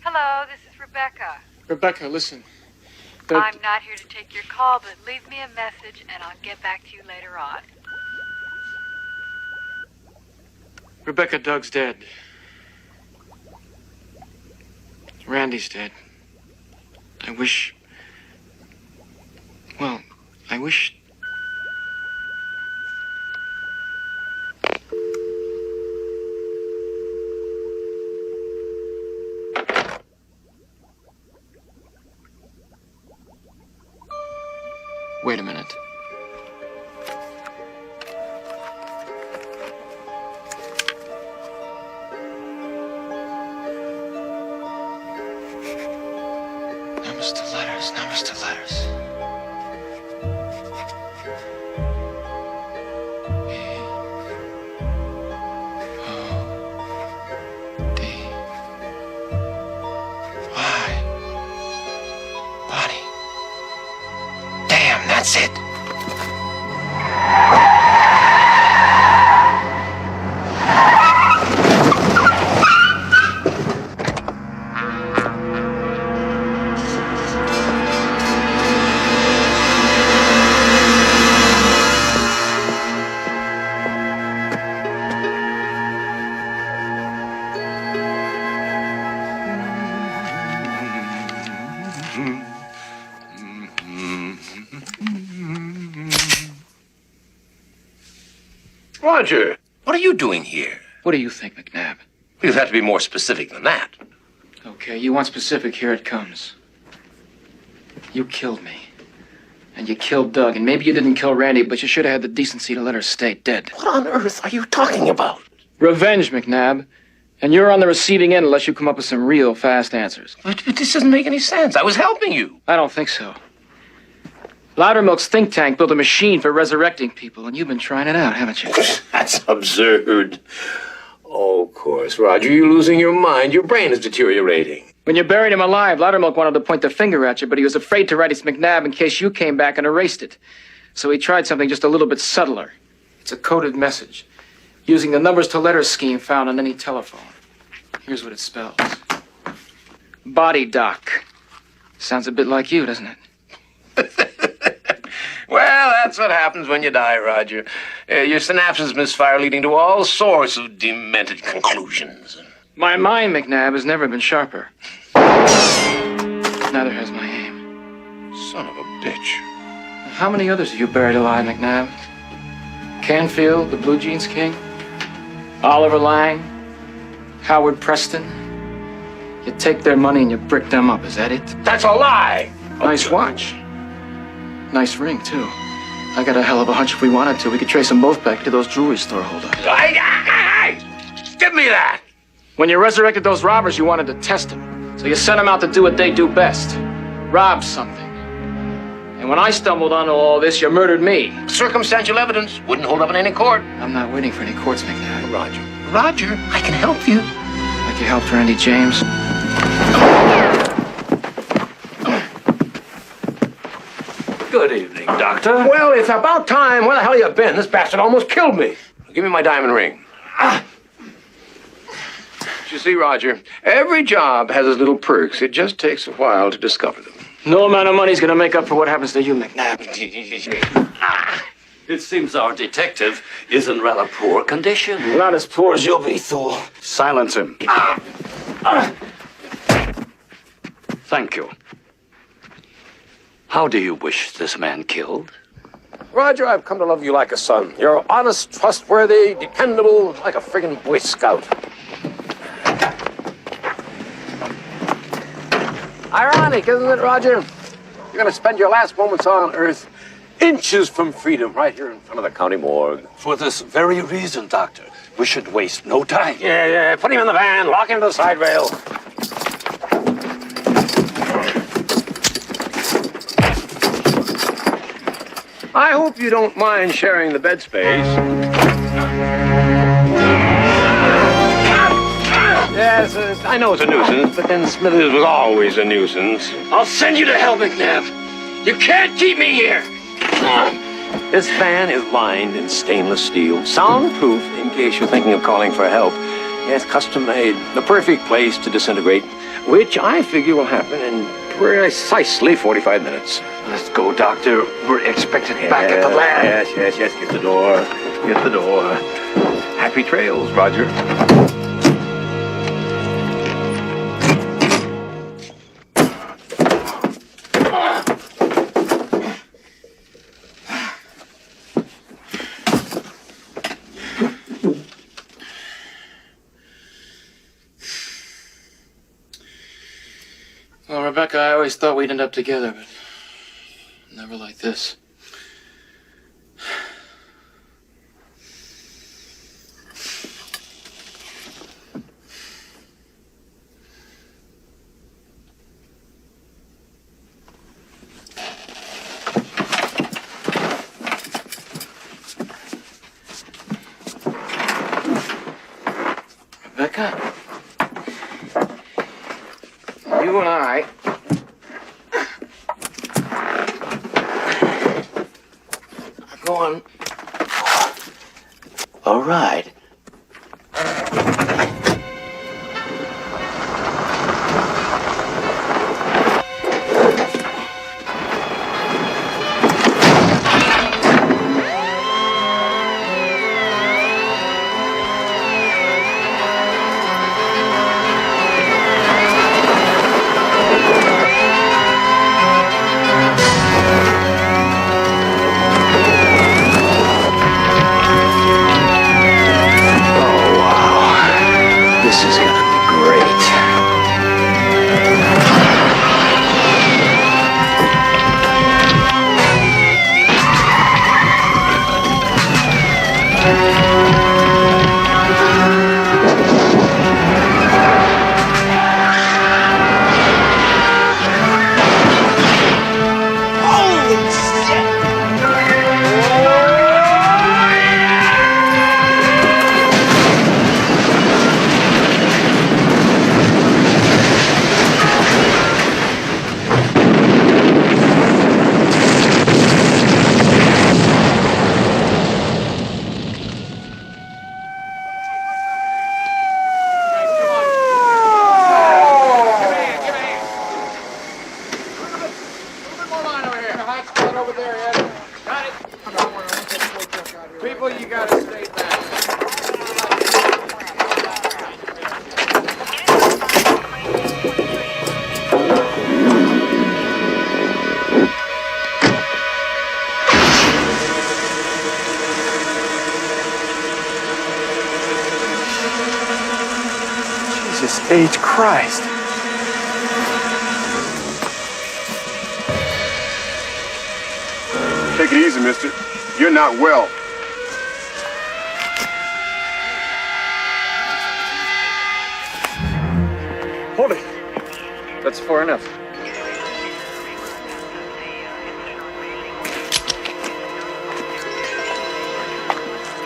Hello, this is Rebecca. Rebecca, listen. I'm not here to take your call, but leave me a message and I'll get back to you later on. Rebecca, Doug's dead. Randy's dead. I wish... Well, I wish... Wait a minute. Numbers to letters, numbers to letters. That's it. Roger, what are you doing here? What do you think, McNabb? You'll have to be more specific than that. Okay, you want specific, here it comes. You killed me. And you killed Doug, and maybe you didn't kill Randy, but you should have had the decency to let her stay dead. What on earth are you talking about? Revenge, McNabb. And you're on the receiving end unless you come up with some real fast answers. But this doesn't make any sense. I was helping you. I don't think so. Loudermilk's think tank built a machine for resurrecting people, and you've been trying it out, haven't you? That's absurd. Oh, of course, Roger, you're losing your mind. Your brain is deteriorating. When you buried him alive, Loudermilk wanted to point the finger at you, but he was afraid to write his McNabb in case you came back and erased it. So he tried something just a little bit subtler. It's a coded message, using the numbers to letters scheme found on any telephone. Here's what it spells. Body doc. Sounds a bit like you, doesn't it? Well, that's what happens when you die, Roger. Your synapses misfire, leading to all sorts of demented conclusions. My mind, McNabb, has never been sharper. Neither has my aim. Son of a bitch. How many others have you buried alive, McNabb? Canfield, the Blue Jeans King? Oliver Lang? Howard Preston? You take their money and you brick them up, is that it? That's a lie! Nice watch. Nice ring, too. I got a hell of a hunch if we wanted to. We could trace them both back to those jewelry store holders. Give me that! When you resurrected those robbers, you wanted to test them. So you sent them out to do what they do best. Rob something. And when I stumbled onto all this, you murdered me. Circumstantial evidence wouldn't hold up in any court. I'm not waiting for any courts, McNabb. Roger, I can help you. Like you helped Randy James. Good evening, Doctor. Well, it's about time. Where the hell you been? This bastard almost killed me. Give me my diamond ring. You see, Roger, every job has its little perks. It just takes a while to discover them. No amount of money's gonna make up for what happens to you, McNabb. It seems our detective is in rather poor condition. Not as poor as you'll be, Thule. Silence him. Thank you. How do you wish this man killed? Roger, I've come to love you like a son. You're honest, trustworthy, dependable, like a friggin' Boy Scout. Ironic, isn't it, Roger? You're gonna spend your last moments on Earth inches from freedom, right here in front of the county morgue. For this very reason, Doctor, we should waste no time. Yeah, put him in the van, lock him to the side rail. I hope you don't mind sharing the bed space. Yes, I know it's a nuisance, but then Smithers was always a nuisance. I'll send you to hell, McNabb. You can't keep me here. This fan is lined in stainless steel, soundproof in case you're thinking of calling for help. Yes, custom made, the perfect place to disintegrate, which I figure will happen in precisely 45 minutes. Let's go, Doctor. We're expected back at the lab. Yes. Get the door. Get the door. Happy trails, Roger. Well, Rebecca, I always thought we'd end up together, but never like this. Rebecca? You and I are going. All right. H. Christ. Take it easy, mister. You're not well. Hold it. That's far enough.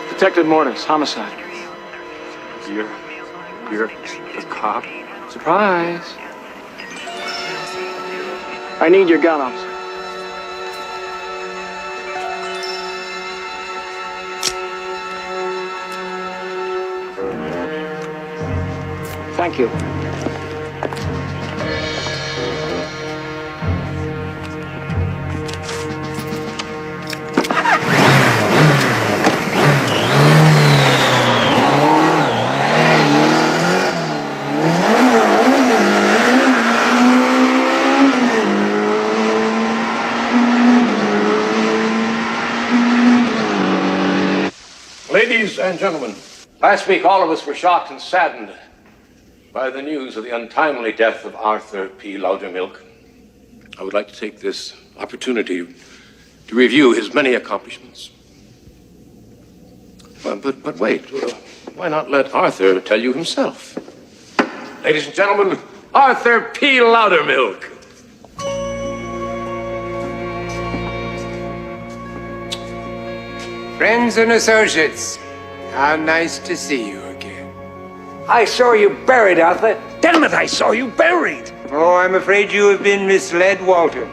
Detective Mortis, homicide. You're a cop? Surprise. I need your gun, officer. Thank you. Ladies and gentlemen, last week all of us were shocked and saddened by the news of the untimely death of Arthur P. Loudermilk. I would like to take this opportunity to review his many accomplishments. But wait, why not let Arthur tell you himself? Ladies and gentlemen, Arthur P. Loudermilk. Friends and associates, how nice to see you again. I saw you buried, Arthur. Damn it, I saw you buried. Oh, I'm afraid you have been misled, Walter.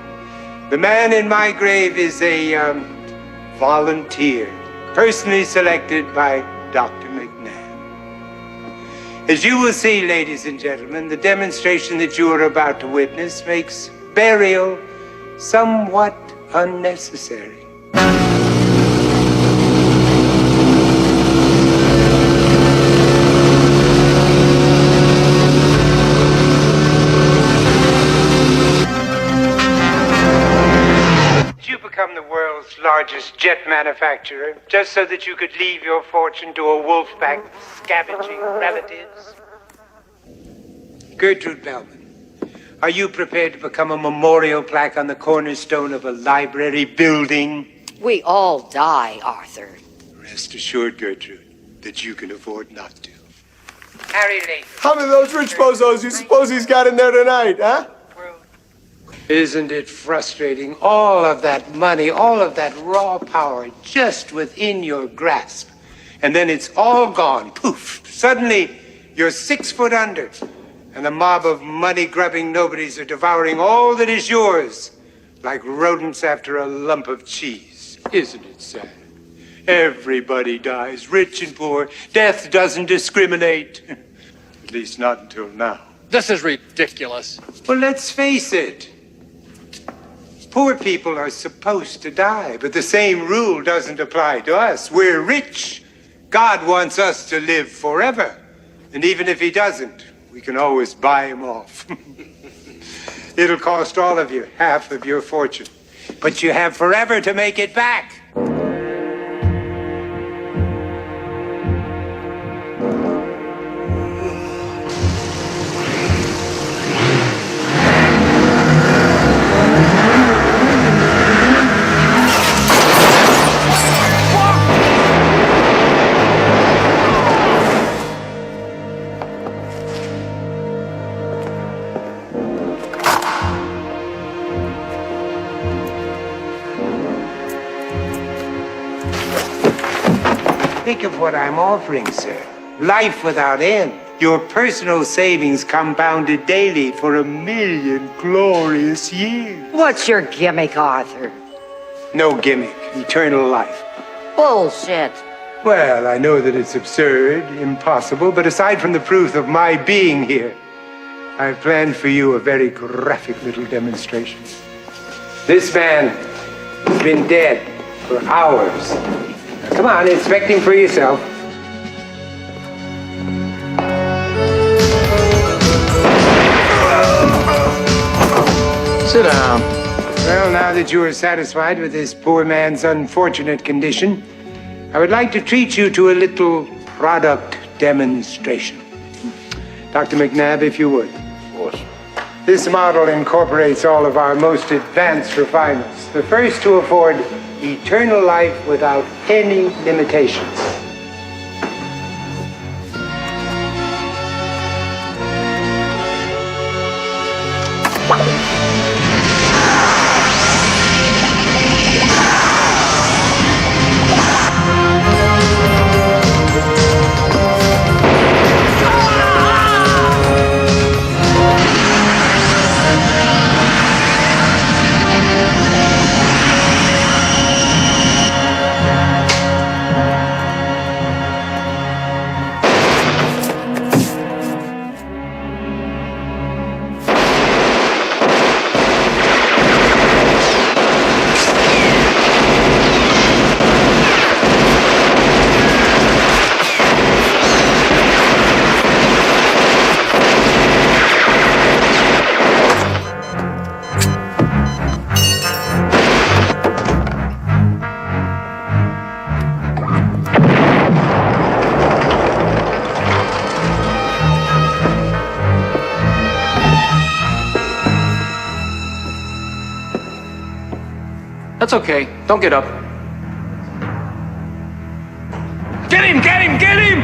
The man in my grave is a volunteer, personally selected by Dr. McNabb. As you will see, ladies and gentlemen, the demonstration that you are about to witness makes burial somewhat unnecessary. Become the world's largest jet manufacturer just so that you could leave your fortune to a wolf pack scavenging relatives? Gertrude Bellman, are you prepared to become a memorial plaque on the cornerstone of a library building? We all die, Arthur. Rest assured, Gertrude, that you can afford not to. Harry Lee. How many of those rich bozos you suppose he's got in there tonight, huh? Isn't it frustrating? All of that money, all of that raw power just within your grasp. And then it's all gone. Poof. Suddenly, you're 6 foot under. And a mob of money-grubbing nobodies are devouring all that is yours, like rodents after a lump of cheese. Isn't it sad? Everybody dies, rich and poor. Death doesn't discriminate. At least not until now. This is ridiculous. Well, let's face it. Poor people are supposed to die, but the same rule doesn't apply to us. We're rich. God wants us to live forever. And even if he doesn't, we can always buy him off. It'll cost all of you half of your fortune, but you have forever to make it back. Think of what I'm offering, sir. Life without end. Your personal savings compounded daily for 1,000,000 glorious years. What's your gimmick, Arthur? No gimmick. Eternal life. Bullshit. Well, I know that it's absurd, impossible, but aside from the proof of my being here, I've planned for you a very graphic little demonstration. This man has been dead for hours. Now, come on, inspect him for yourself. Sit down. Well, now that you are satisfied with this poor man's unfortunate condition, I would like to treat you to a little product demonstration. Dr. McNabb, if you would. Of course. This model incorporates all of our most advanced refinements. The first to afford eternal life without any limitations. That's okay. Don't get up. Get him! Get him! Get him!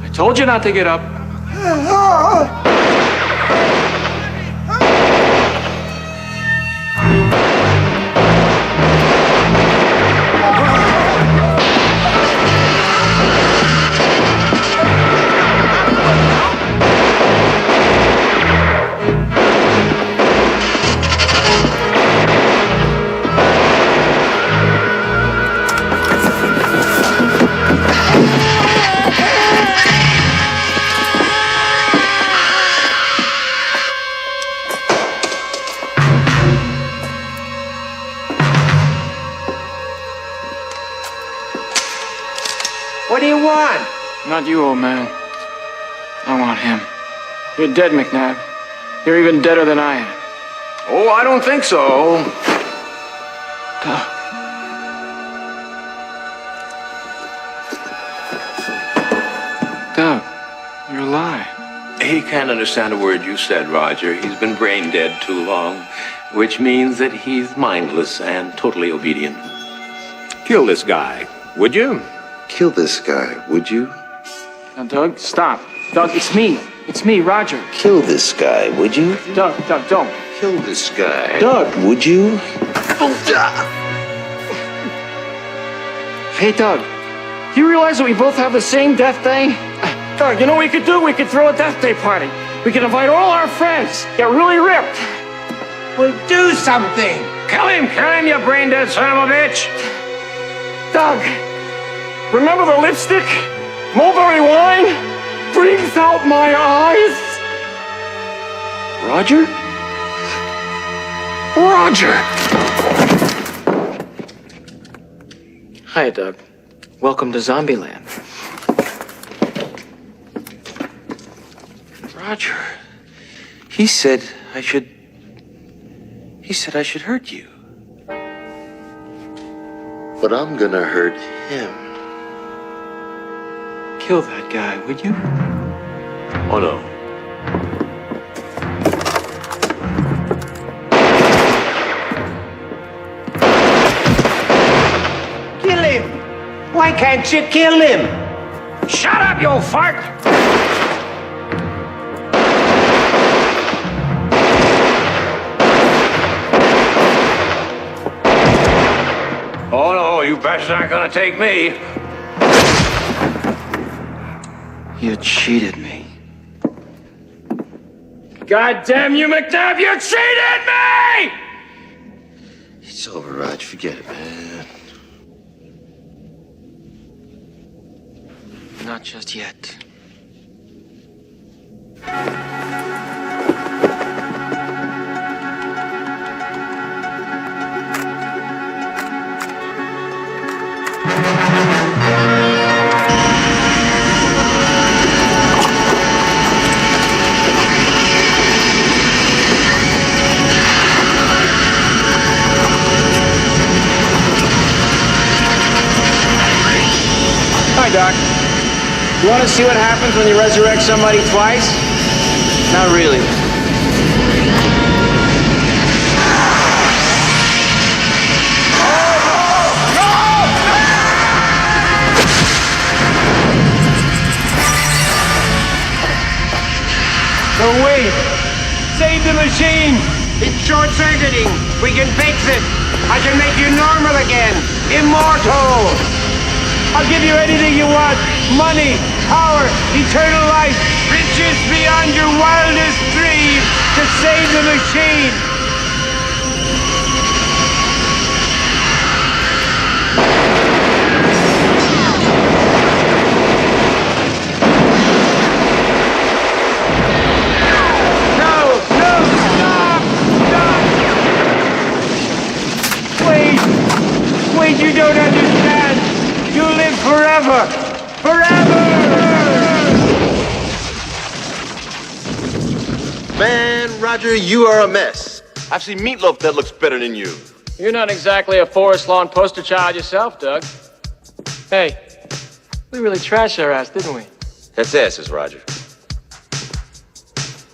I told you not to get up. What do you want? Not you, old man. I want him. You're dead, McNabb. You're even deader than I am. Oh, I don't think so. Doug. Doug, you're alive. He can't understand a word you said, Roger. He's been brain dead too long, which means that he's mindless and totally obedient. Kill this guy, would you? Kill this guy, would you? Now, Doug, stop. Doug, it's me. It's me, Roger. Kill this guy, would you? Doug, don't. Kill this guy. Doug. Would you? Hey, Doug. Do you realize that we both have the same death day? Doug, you know what we could do? We could throw a death day party. We could invite all our friends. Get really ripped. Well, do something. Kill him, you brain dead son of a bitch! Doug, remember the lipstick? Mulberry wine? Brings out my eyes. Roger? Roger! Hi, Doug. Welcome to Zombieland. Roger. He said I should hurt you. But I'm gonna hurt him. Kill that guy, would you? Oh, no. Kill him. Why can't you kill him? Shut up, you fart! Oh, no, you bastards aren't gonna take me. You cheated me. God damn you, McNabb, you cheated me! It's over, Raj. Forget it, man. Not just yet. Doc. You want to see what happens when you resurrect somebody twice? Not really. No, wait! Save the machine! It's short-circuiting! We can fix it! I can make you normal again! Immortal! I'll give you anything you want! Money, power, eternal life, riches beyond your wildest dreams to save the machine! Wait, you don't understand! You live forever! Forever! Man, Roger, you are a mess. I've seen Meatloaf that looks better than you. You're not exactly a Forest Lawn poster child yourself, Doug. Hey, we really trashed our ass, didn't we? That's asses, Roger.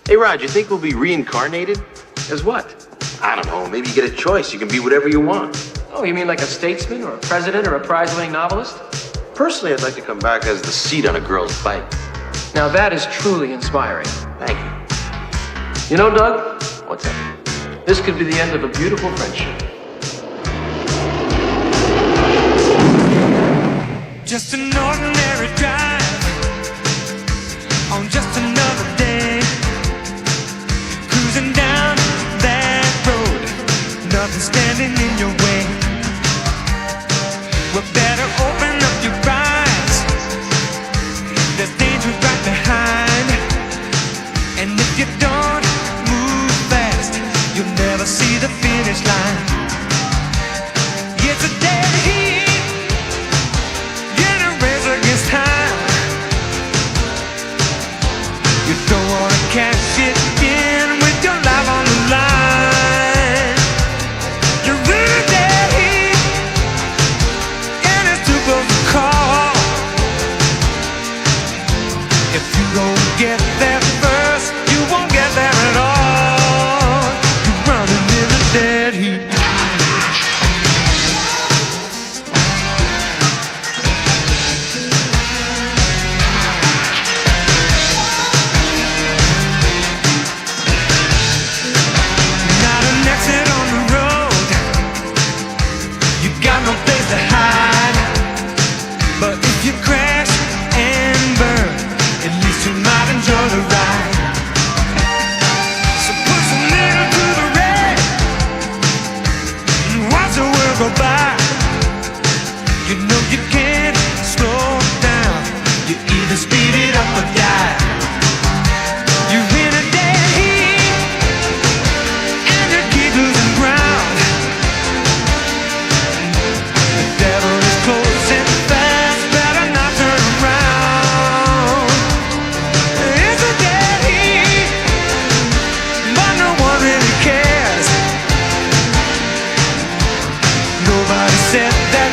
Hey, Roger, you think we'll be reincarnated? As what? I don't know. Maybe you get a choice. You can be whatever you want. Oh, you mean like a statesman or a president or a prize-winning novelist? Personally, I'd like to come back as the seat on a girl's bike. Now that is truly inspiring. Thank you. You know, Doug? What's that? This could be the end of a beautiful friendship. Just an ordinary drive on just another day, cruising down that road, nothing standing in your way. Well, better open up your eyes, there's danger right behind, and if you don't move fast, you'll never see the finish line. It's a dead heat in a race against time. You don't wanna cash it in with your life on the line. You're really dead heat, and it's too close to call. If you don't get there first, you won't get there at all. You're running in the dead heat. Not an exit on the road, you got no place to hide. But if you crash and burn, at least you might enjoy the ride. So push a little to the right and watch the world go by. You know you can't slow down, you either speed it up or die. You're in a dead heat and you keep losing ground. The devil is close and fast, better not turn around. It's a dead heat, but no one really cares. Nobody said that